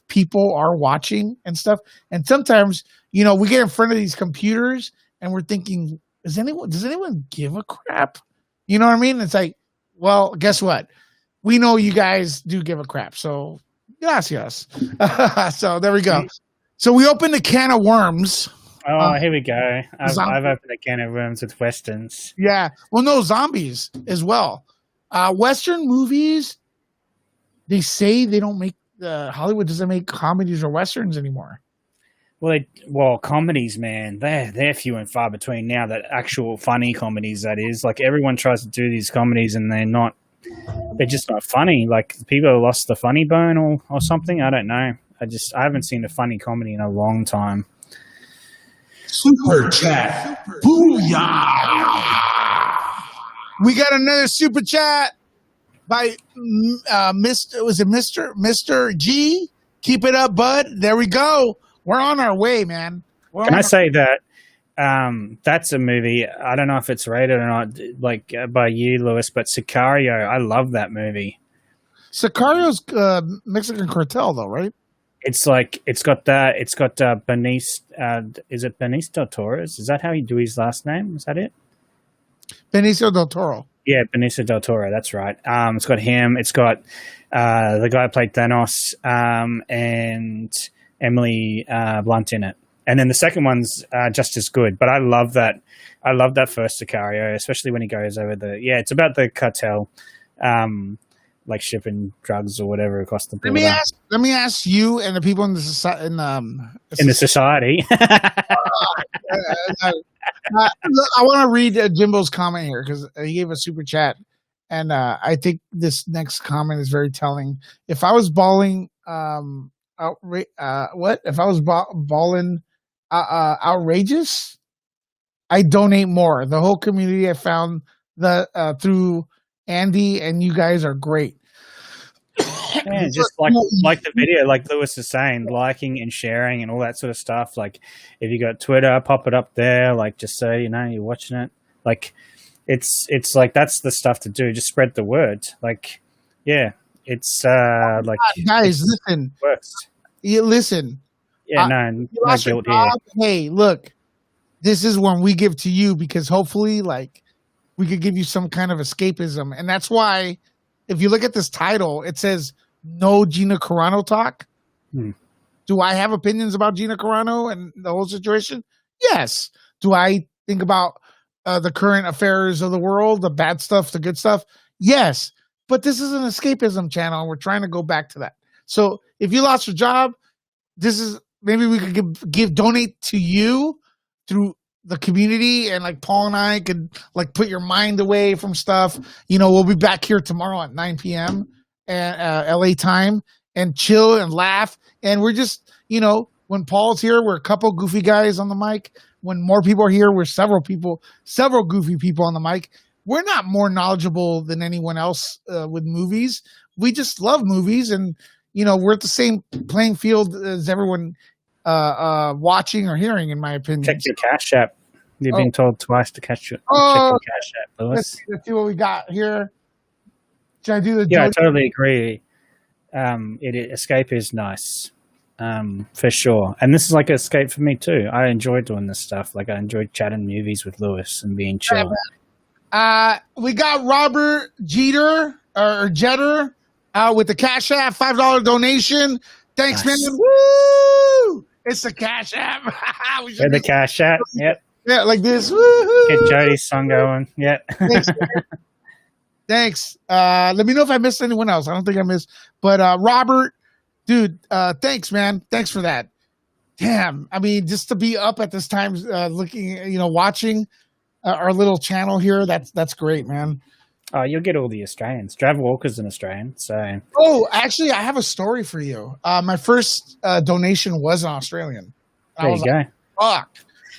people are watching and stuff. And sometimes we get in front of these computers and we're thinking, does anyone give a crap? You know what I mean? It's like, well, guess what? We know you guys do give a crap. So gracias. So there we go. So we opened a can of worms. Oh, here we go. I've opened a can of worms with westerns. Yeah. Well, no, zombies as well. Western movies, they say they don't make Hollywood doesn't make comedies or westerns anymore. Well, comedies, man, they're few and far between now. That actual funny comedies, that is, like everyone tries to do these comedies and they're just not funny. Like people have lost the funny bone or something. I don't know. I haven't seen a funny comedy in a long time. Super chat. Booyah! We got another super chat by Mr. G. Keep it up, bud. There we go. We're on our way, man. Can I say that that's a movie, I don't know if it's rated or not, like by you, Lewis, but Sicario, I love that movie. Sicario's Mexican cartel, though, right? It's got Benicio, is it Benicio del Toro? Is that how you do his last name? Is that it? Benicio del Toro. Yeah, Benicio del Toro, that's right. It's got him, it's got the guy who played Thanos, and Emily Blunt in it. And then the second one's just as good. But I love that first Sicario, especially when he goes over it's about the cartel, like shipping drugs or whatever across the border. Let me ask you and the people in the society. In the society. I want to read Jimbo's comment here because he gave a super chat, and I think this next comment is very telling. If I was balling, If I was balling outrageous, I donate more. The whole community I found through Andy, and you guys are great. Yeah, just like the video, like Lewis is saying, liking and sharing and all that sort of stuff. Like if you got Twitter, pop it up there. Like just so you're watching it. Like it's like that's the stuff to do. Just spread the word. Like it's like guys, listen. Works. You listen. Yeah, no guilt here. Hey, look, this is when we give to you because hopefully, like, we could give you some kind of escapism, and that's why, if you look at this title, it says "No Gina Carano Talk." Do I have opinions about Gina Carano and the whole situation? Yes. Do I think about the current affairs of the world, the bad stuff, the good stuff? Yes. But this is an escapism channel, and we're trying to go back to that. So if you lost your job, this is maybe we could donate to you through the community, and like Paul and I could like put your mind away from stuff. We'll be back here tomorrow at 9 p.m. LA time and chill and laugh. And we're just, when Paul's here, we're a couple goofy guys on the mic. When more people are here, we're several goofy people on the mic. We're not more knowledgeable than anyone else with movies. We just love movies, and we're at the same playing field as everyone watching or hearing, in my opinion. Check your Cash App. You've been told twice to check your Cash App, Lewis. Let's see what we got here. Should I do the? Yeah, I totally agree. Escape is nice. for sure. And this is like an escape for me too. I enjoy doing this stuff. Like I enjoy chatting movies with Lewis and being chill. We got Robert Jeter with the Cash App $5 donation. Thanks, Nice. man. Woo! It's the Cash App. With the Cash App. Yep. Yeah, like this. Woo-hoo! Get Jody's song going. Yep. Thanks. Thanks. Let me know if I missed anyone else. I don't think I missed. But Robert, dude, thanks, man. Thanks for that. Damn. I mean, just to be up at this time, looking, watching our little channel here, that's great, man. Oh, you'll get all the Australians. Trav Walker's an Australian, so. Oh, actually, I have a story for you. My first donation was an Australian. There you go. Fuck.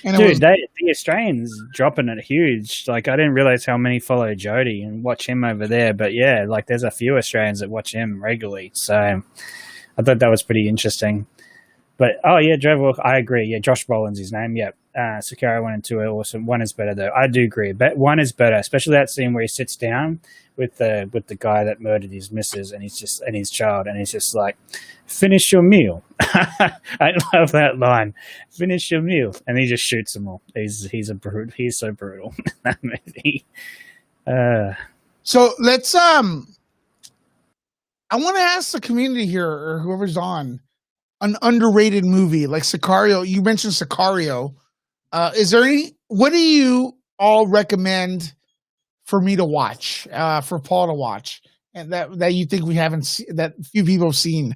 And Dude, the Australians dropping it huge. Like, I didn't realize how many follow Jody and watch him over there. But yeah, like, there's a few Australians that watch him regularly. So I thought that was pretty interesting. But, oh, yeah, Trevor, I agree. Yeah, Josh Brolin's his name. Yep. Sicario 1 and 2 are awesome. 1 is better, though. I do agree. But 1 is better, especially that scene where he sits down with the guy that murdered his missus and his child, and he's just like, finish your meal. I love that line. Finish your meal. And he just shoots them all. He's a brute. He's so brutal in that movie. So let's I want to ask the community here or whoever's on an underrated movie like Sicario. You mentioned Sicario. Is there what do you all recommend for me to watch, for Paul to watch, and that you think we haven't seen, that few people have seen?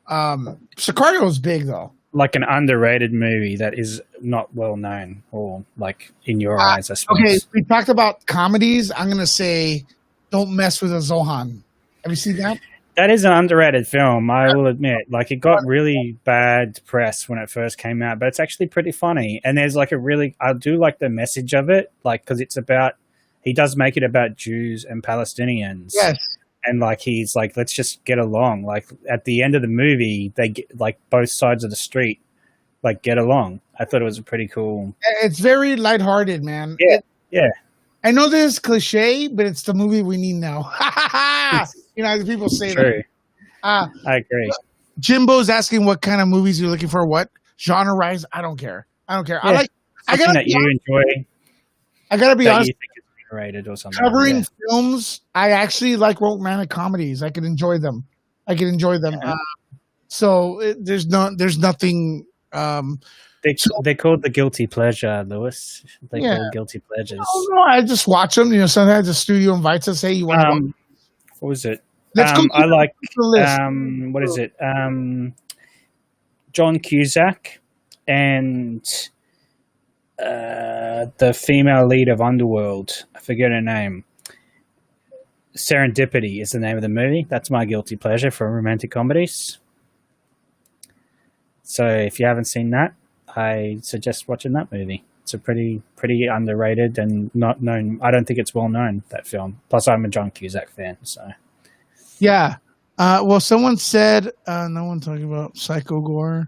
Sicario is big though. Like an underrated movie that is not well known, or like in your eyes, I suppose. Okay, we talked about comedies. I'm gonna say, Don't Mess with a Zohan. Have you seen that? That is an underrated film, I will admit. Like, it got really bad press when it first came out, but it's actually pretty funny. And there's like I do like the message of it, like, because it's about, he does make it about Jews and Palestinians. Yes. And like, he's like, let's just get along. Like, at the end of the movie, they get, like, both sides of the street, like, get along. I thought it was a pretty cool. It's very lighthearted, man. Yeah. Yeah. I know this is cliche, but it's the movie we need now. People say True. that. I agree. Jimbo's asking what kind of movies you're looking for. What genre rise? I don't care. Yeah. I gotta that you enjoy. I gotta be honest. You think it's underrated or something. Covering films, I actually like romantic comedies. I can enjoy them. There's nothing. They're called the guilty pleasure, Lewis. They call guilty pleasures. Oh no, I just watch them. Sometimes the studio invites us. Hey, you want to watch? What was it? Let's go I like the list. What is it? John Cusack and the female lead of Underworld. I forget her name. Serendipity is the name of the movie. That's my guilty pleasure for romantic comedies. So if you haven't seen that, I suggest watching that movie. It's a pretty underrated and not known. I don't think it's well known, that film. Plus, I'm a John Cusack fan, so. Yeah. Well, someone said, no one talking about Psycho Gore.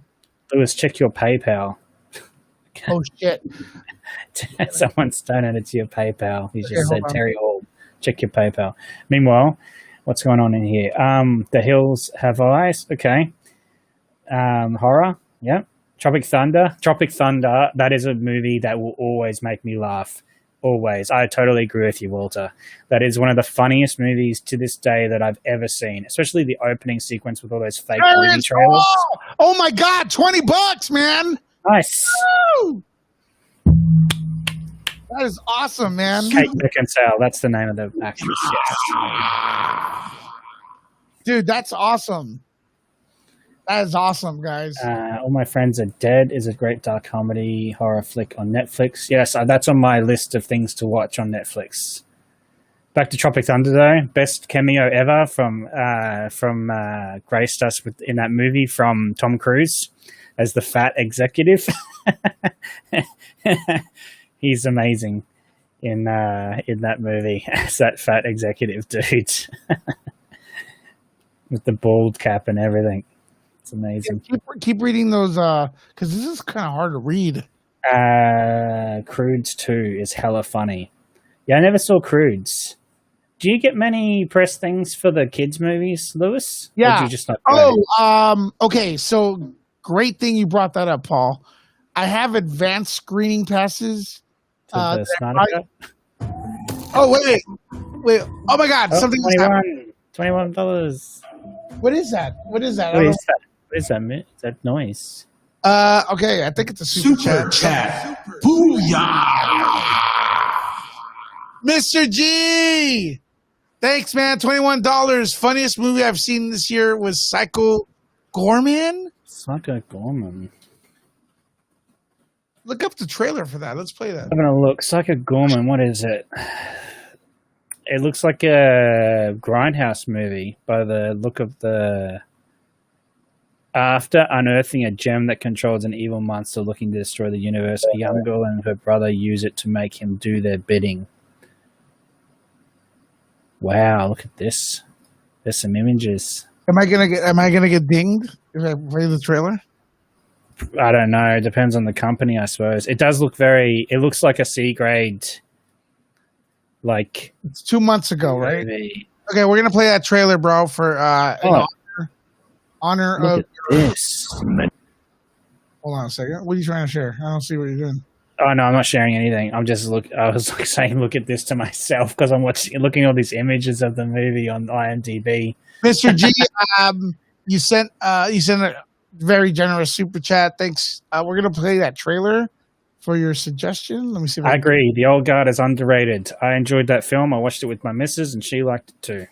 Lewis, check your PayPal. Oh, shit. Someone's donated to your PayPal. He just said, Terry Hall, check your PayPal. Meanwhile, what's going on in here? The Hills Have Eyes. Okay. Horror. Yep. Tropic Thunder, that is a movie that will always make me laugh. Always. I totally agree with you, Walter. That is one of the funniest movies to this day that I've ever seen, especially the opening sequence with all those fake movie trailers. Oh my God, $20, man. Nice. Woo! That is awesome, man. Kate Beckinsale, that's the name of the actress. Yes. Dude, that's awesome. That is awesome, guys. All My Friends Are Dead is a great dark comedy horror flick on Netflix. Yes, that's on my list of things to watch on Netflix. Back to Tropic Thunder, though. Best cameo ever from graced us in that movie from Tom Cruise as the fat executive. He's amazing in that movie as that fat executive dude with the bald cap and everything. It's amazing. Keep reading those because this is kind of hard to read. Crudes 2 is hella funny. Yeah, I never saw Crudes. Do you get many press things for the kids movies, Lewis? Yeah. Or do you just not okay. So great thing you brought that up, Paul. I have advanced screening passes. To the Snyder Cut. Oh wait. Oh my God! Something is happening. $21. What is that? What is that? What is that? What is that? Is that noise? Okay, I think it's a super chat. Booyah! Mr. G! Thanks, man. $21. Funniest movie I've seen this year was Psycho Gorman. Psycho Gorman. Look up the trailer for that. Let's play that. I'm gonna look. Psycho Gorman. What is it? It looks like a Grindhouse movie by the look of the. After unearthing a gem that controls an evil monster looking to destroy the universe, a young girl and her brother use it to make him do their bidding. Wow, look at this. There's some images. Am I gonna get dinged if I play the trailer? I don't know. It depends on the company, I suppose. It does look it looks like a C grade. Like It's 2 months ago, right? movie. Okay, we're gonna play that trailer, bro, for in honor Look of at this. Hold on a second. What are you trying to share? I don't see what you're doing. Oh no, I'm not sharing anything. I was like saying, look at this to myself because I'm looking at all these images of the movie on IMDb. Mr. G, you sent a very generous super chat. Thanks. We're gonna play that trailer for your suggestion. Let me see. If I agree. The Old Guard is underrated. I enjoyed that film. I watched it with my missus, and she liked it too.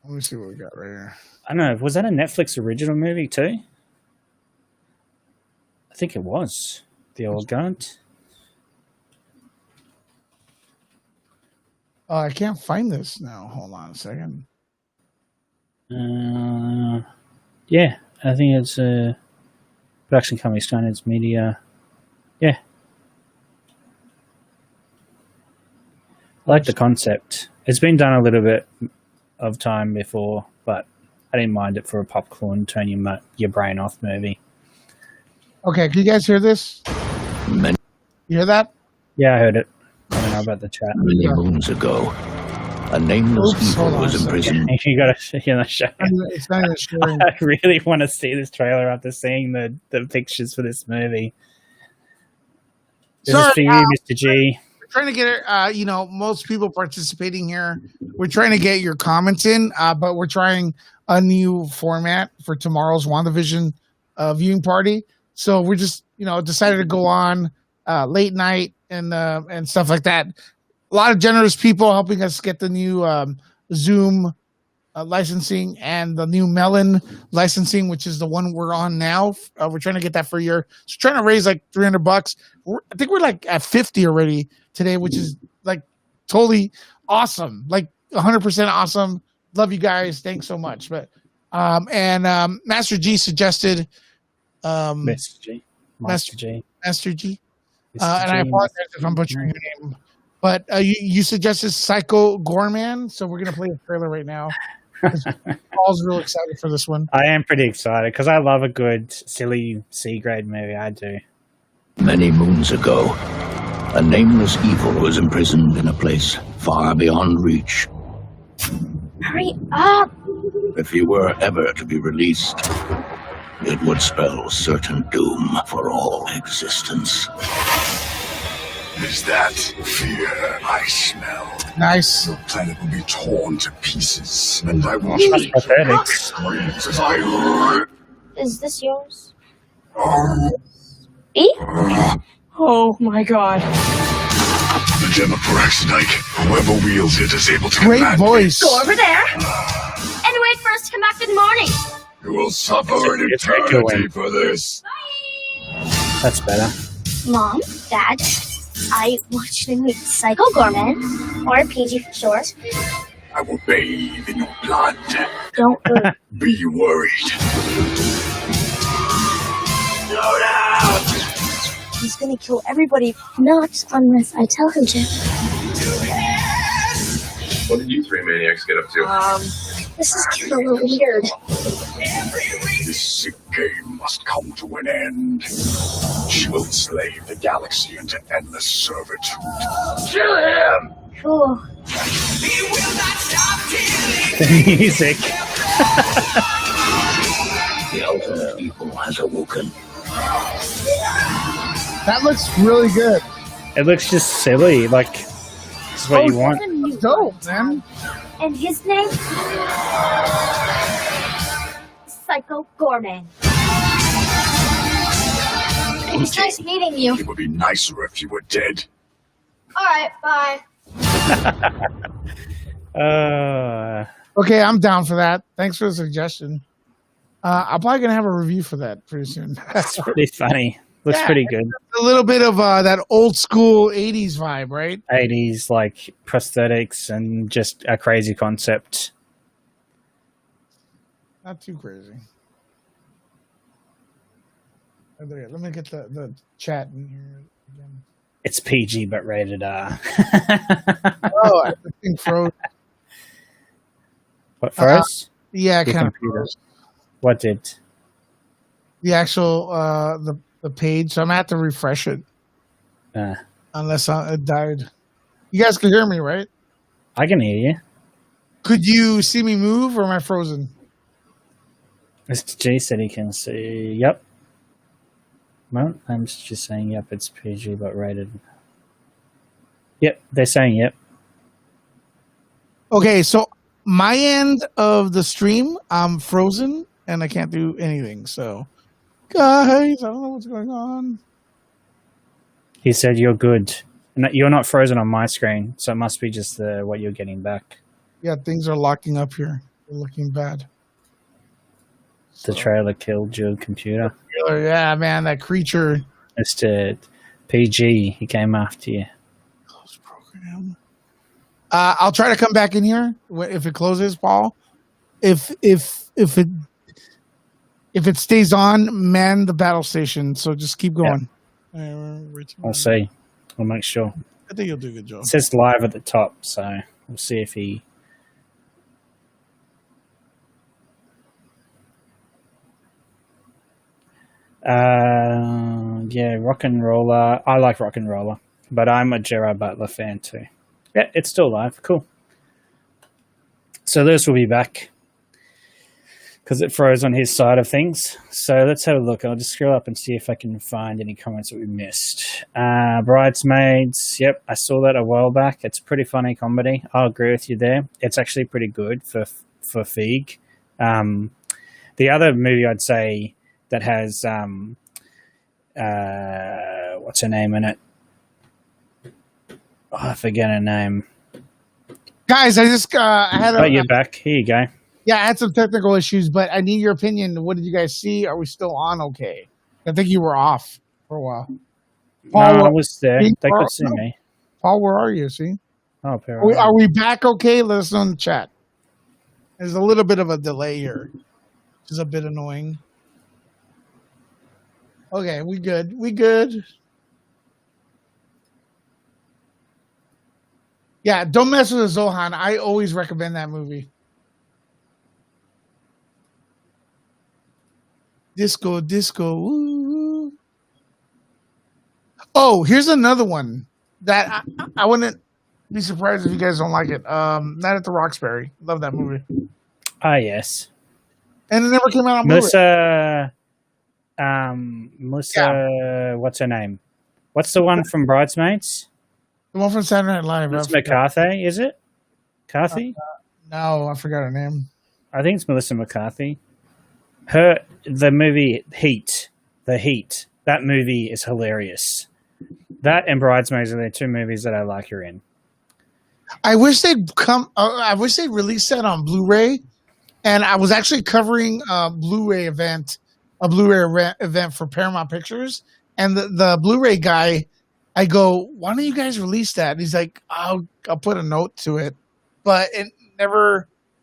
Let me see what we got right here. I don't know. Was that a Netflix original movie too? I think it was. The Old Guard. Oh, I can't find this now. Hold on a second. Yeah, I think it's a production company, Skynet Media. Yeah. I like the concept. It's been done a little bit of time before, but I didn't mind it for a popcorn, turn your brain off movie. Okay, can you guys hear this? You hear that? Yeah, I heard it. I don't know about the chat. Many moons ago, a nameless hold evil on was a second. imprisoned. You gotta show it. It's not even showing. I really want to see this trailer after seeing the pictures for this movie. This Sorry, is for you, Mr. G. We're trying to get most people participating here. We're trying to get your comments in, but we're trying a new format for tomorrow's WandaVision viewing party. So we're just decided to go on late night and stuff like that. A lot of generous people helping us get the new Zoom licensing and the new Melon licensing, which is the one we're on now. We're trying to get that for a year. So trying to raise like $300. I think we're like at 50 already today, which is like totally awesome. Like 100% awesome. Love you guys. Thanks so much. But Master G suggested Mr. G. Master G. Master G. Mr. And I G. apologize if I'm butchering your name. But you suggested Psycho Gorman, so we're going to play the trailer right now. Paul's real excited for this one. I am pretty excited because I love a good, silly C-grade movie. I do. Many moons ago, a nameless evil was imprisoned in a place far beyond reach. Hurry up! If he were ever to be released, it would spell certain doom for all existence. Is that fear I smell? Nice. The planet will be torn to pieces, and I watch That's me pathetic. screams as I... Is this yours? E? Oh my god. The gem of Paraxenite. Whoever wields it is able to Great command voice. Go over there and wait for us to come back in the morning. me. You will suffer an It's eternity echoing. for this. That's better. Mom, Dad, I want you to meet Psycho Gorman, or PG for short. I will bathe in your blood. Don't worry. Be worried. Go down! He's gonna kill everybody, not unless I tell him to. What did you three maniacs get up to? This is getting a little weird. This sick game must come to an end. She will enslave the galaxy into endless servitude. Kill him! Cool. The music. has awoken. That looks really good. It looks just silly. Like, it's what you want. There's a new Dope, one, man. and his name Psycho Gorman. It was nice meeting you. It would be nicer if you were dead. All right, bye. Okay, I'm down for that. Thanks for the suggestion. I'm probably gonna have a review for that pretty soon. It's pretty funny. Looks Yeah. pretty good. A little bit of that old school '80s vibe, right? 80s, like, prosthetics and just a crazy concept. Not too crazy. Oh, there, let me get the chat in here again. It's PG but rated R. Oh, I think froze. What, froze? Yeah, Your kind of computer. froze. What did? The actual the page. So I'm gonna have to refresh it Uh, unless it died. You guys can hear me, right? I can hear you. Could you see me move, or am I frozen? Mr. G said he can see. Yep. No, I'm just saying, yep, it's PG but rated. Yep, they're saying yep. Okay, so my end of the stream, I'm frozen and I can't do anything. So, guys, I don't know what's going on. He said you're good. No, you're not frozen on my screen, so it must be just what you're getting back. Yeah, things are locking up here. They're looking bad. The trailer killed your computer. Yeah, man, that creature. Mr. PG, he came after you. Close program. I'll try to come back in here if it closes, Paul. If it stays on, man the battle station. So just keep going. I'll see. I'll make sure. I think you'll do a good job. It says live at the top, so we'll see if he. Yeah, Rock and Roller. I like Rock and Roller, but I'm a Gerard Butler fan too. Yeah, it's still live. Cool. So Lewis will be back because it froze on his side of things. So let's have a look. I'll just scroll up and see if I can find any comments that we missed. Bridesmaids. Yep, I saw that a while back. It's a pretty funny comedy. I'll agree with you there. It's actually pretty good for Feig. The other movie I'd say that has what's her name in it? Oh, I forget her name. Guys, I just I had Oh, you're back. Here you go. yeah, I had some technical issues, but I need your opinion. What did you guys see? Are we still on? Okay, I think you were off for a while. Paul, No, I was there. see? They could see me. Paul, where are you? See, Oh, pair are we back? Okay, let us know in the chat. There's a little bit of a delay here, which is a bit annoying. Okay, we good. We good. Yeah, don't mess with the Zohan. I always recommend that movie. Disco, disco. Woo. Oh, here's another one that I wouldn't be surprised if you guys don't like it. Night at the Roxbury. Love that movie. Ah, yes. And it never came out on Blu-ray. Melissa, what's her name? What's the one from Bridesmaids? The one from Saturday Night Live. Melissa McCarthy, is it? Carthy? No, I forgot her name. I think it's Melissa McCarthy. The movie Heat, that movie is hilarious. That and Bridesmaids are the two movies that I like her in. I wish they'd come. I wish they'd release that on Blu-ray. And I was actually covering a Blu-ray event for Paramount Pictures. And the Blu-ray guy, I go, why don't you guys release that? And he's like, I'll put a note to it. But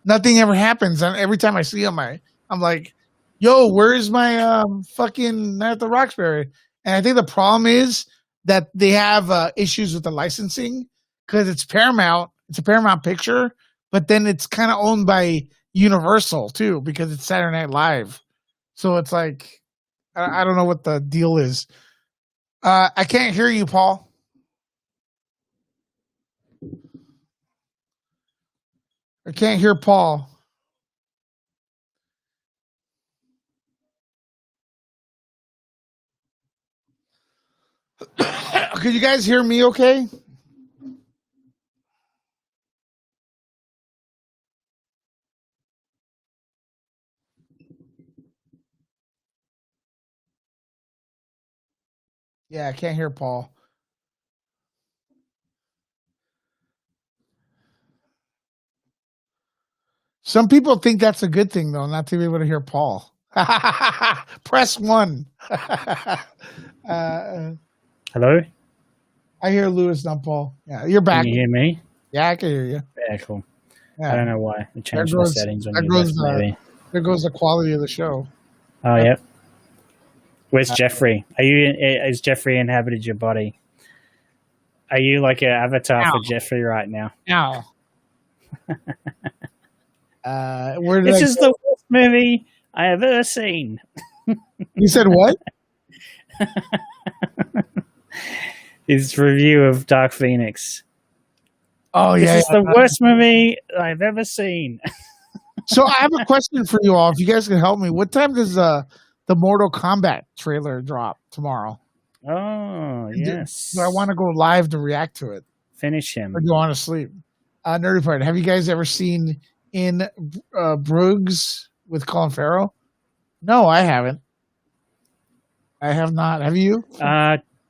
nothing ever happens. And every time I see him, I'm like, yo, where's my fucking Night at the Roxbury? And I think the problem is that they have issues with the licensing because it's Paramount. It's a Paramount picture, but then it's kind of owned by Universal too because it's Saturday Night Live. So it's like, I don't know what the deal is. I can't hear you, Paul. I can't hear Paul. Can you guys hear me okay? Yeah, I can't hear Paul. Some people think that's a good thing, though, not to be able to hear Paul. Press 1. Hello? I hear Lewis, not Paul. Yeah, you're back. Can you hear me? Yeah, I can hear you. Yeah, cool. Yeah. I don't know why. I changed the settings on there your goes, left, maybe. there goes the quality of the show. Oh, yep. Where's Jeffrey? Is Jeffrey inhabited your body? Are you like an avatar for Jeffrey right now? Now. Where did This is the worst movie I have ever seen. You said what? His review of Dark Phoenix. Oh, yeah. This is the worst movie I've ever seen. So I have a question for you all. If you guys can help me, what time does the Mortal Kombat trailer drop tomorrow? Oh, yes. So I want to go live to react to it. Finish him. Or do you want to sleep? Nerdy part. Have you guys ever seen In Bruges with Colin Farrell? No, I haven't. I have not. Have you?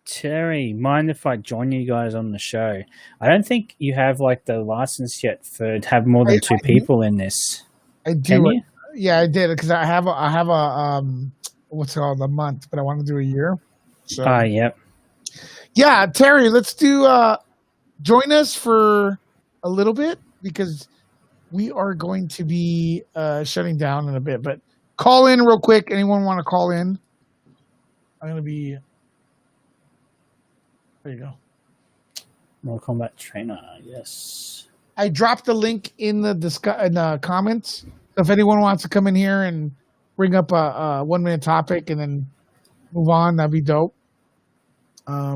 Terry, mind if I join you guys on the show? I don't think you have like the license yet to have more than two people in this. I do. Can you? Yeah, I did because I have a what's it called, a month, but I want to do a year. So Yep. yeah, Terry, let's do join us for a little bit because we are going to be shutting down in a bit. But call in real quick. Anyone want to call in? I'm gonna be. There you go. Mortal Kombat trainer, yes. I dropped the link in the comments. So if anyone wants to come in here and bring up a 1 minute topic and then move on, that'd be dope. I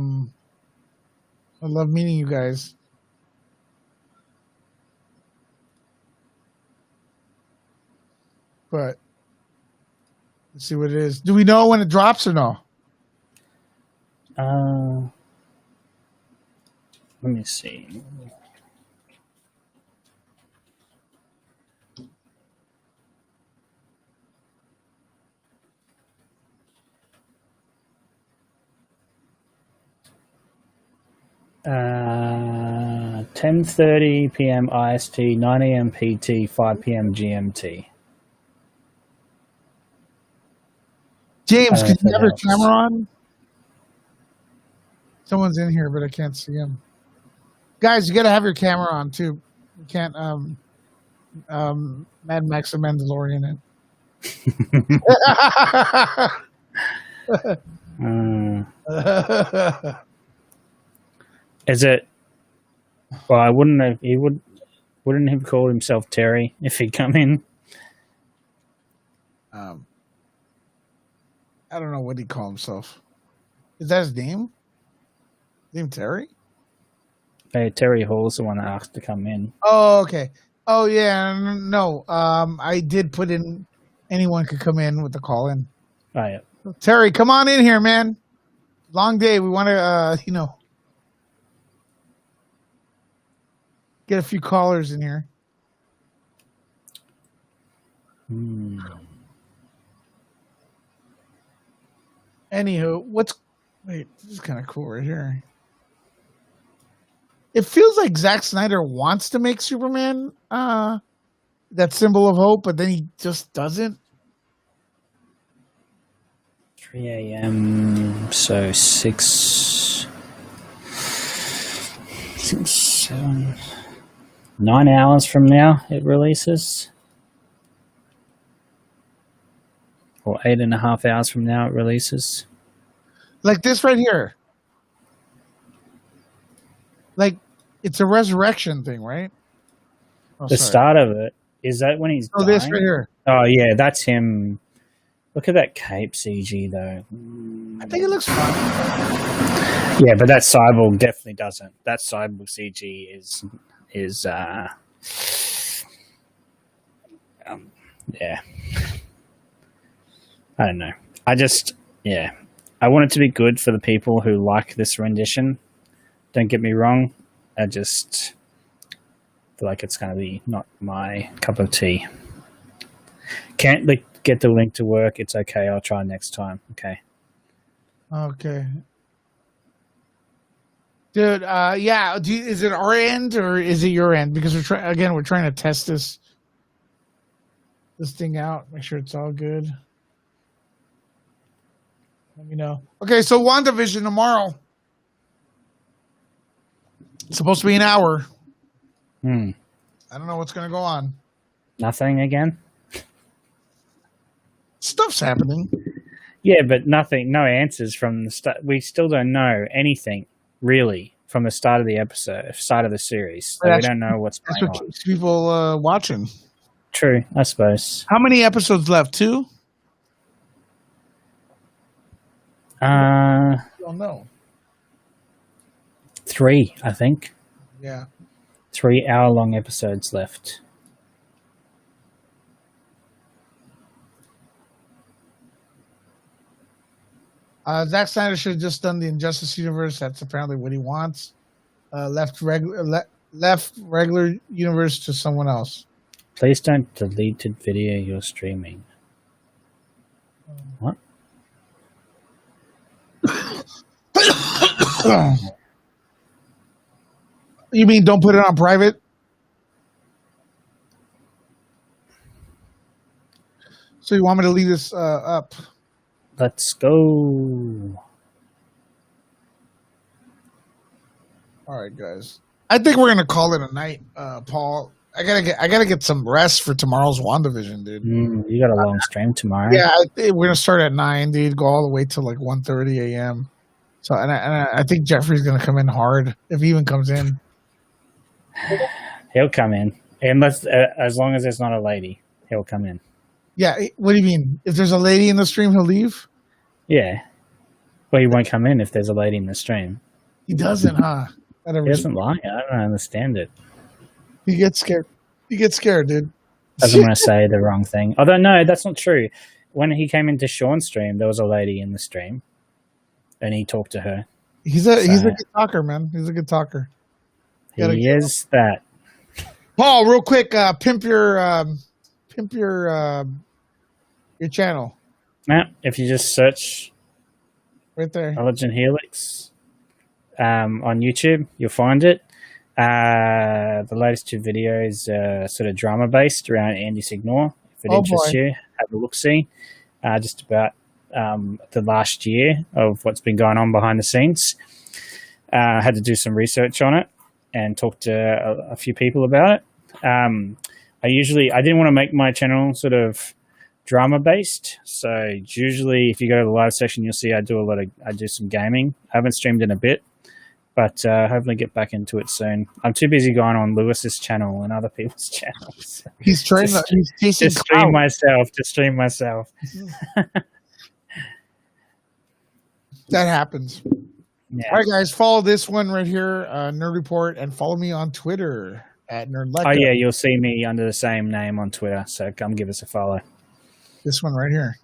love meeting you guys. But let's see what it is. Do we know when it drops or no? Let me see. Uh, 10:30 p.m. IST, 9 a.m. PT, 5 p.m. GMT. James, can you have your camera on? Someone's in here, but I can't see him. Guys, you got to have your camera on too. You can't Mad Max the Mandalorian it. Is it? Well, I wouldn't have. He wouldn't have called himself Terry if he'd come in. I don't know what he called himself. Is that his name? His name Terry? Hey, Terry Hall's the one that asked to come in. Oh, okay. Oh, yeah. No. I did put in anyone could come in with the call in. Oh, yeah. Terry, come on in here, man. Long day. We want to, get a few callers in here. Anywho, wait, this is kind of cool right here. It feels like Zack Snyder wants to make Superman that symbol of hope, but then he just doesn't. 3 a.m. So 6, 7, 9 hours from now it releases. Or 8.5 hours from now it releases. Like this right here. Like, it's a resurrection thing, right? Oh, the start of it, is that when he's dying? This right here. Oh, yeah, that's him. Look at that cape CG, though. I think it looks fun. Yeah, but that Cyborg definitely doesn't. That Cyborg CG is yeah. I don't know. I I want it to be good for the people who like this rendition. Don't get me wrong. I just feel like it's going to be not my cup of tea. Can't get the link to work. It's okay. I'll try next time. Okay. Okay. Dude, yeah. Is it our end or is it your end? Because we're trying to test this thing out. Make sure it's all good. Let me know. Okay, so WandaVision tomorrow. It's supposed to be an hour. I don't know what's going to go on. Nothing again? Stuff's happening. Yeah, but nothing. No answers from the start. We still don't know anything, really, from the start of the episode, start of the series. So we don't know what's going on. That's what keeps people watching. True, I suppose. How many episodes left? 2? I don't know. 3, I think. Yeah. 3 hour-long episodes left. Zack Snyder should have just done the Injustice universe. That's apparently what he wants. Left regular universe to someone else. Please don't delete the video you're streaming. What? You mean don't put it on private? So you want me to leave this up? Let's go. All right, guys. I think we're gonna call it a night, Paul. I gotta get some rest for tomorrow's WandaVision, dude. You got a long stream tomorrow. Yeah, we're gonna start at 9, dude. Go all the way till like 1:30 a.m. So, and I think Jeffrey's gonna come in hard if he even comes in. He'll come in, unless as long as there's not a lady, he'll come in. Yeah, what do you mean? If there's a lady in the stream, he'll leave? Yeah. Well, he won't come in if there's a lady in the stream. He doesn't, huh? He doesn't lie. I don't understand it. He gets scared. He gets scared, dude. Doesn't want to say the wrong thing. Although, no, that's not true. When he came into Sean's stream, there was a lady in the stream, and he talked to her. He's a good talker, man. He's a good talker. He is that. Paul, real quick, pimp your channel. Now, if you just search right there, Intelligent Helix on YouTube, you'll find it. The latest 2 videos are sort of drama based around Andy Signor. If it interests you, have a look see. Just about the last year of what's been going on behind the scenes. I had to do some research on it and talk to a few people about it. I didn't want to make my channel sort of drama based. So usually if you go to the live section, you'll see I do some gaming. I haven't streamed in a bit, but hopefully get back into it soon. I'm too busy going on Lewis's channel and other people's channels. He's trying to stream myself. That happens. Yeah. All right, guys, follow this one right here, Nerd Report, and follow me on Twitter at NerdLecca. Oh yeah, you'll see me under the same name on Twitter. So come give us a follow. This one right here.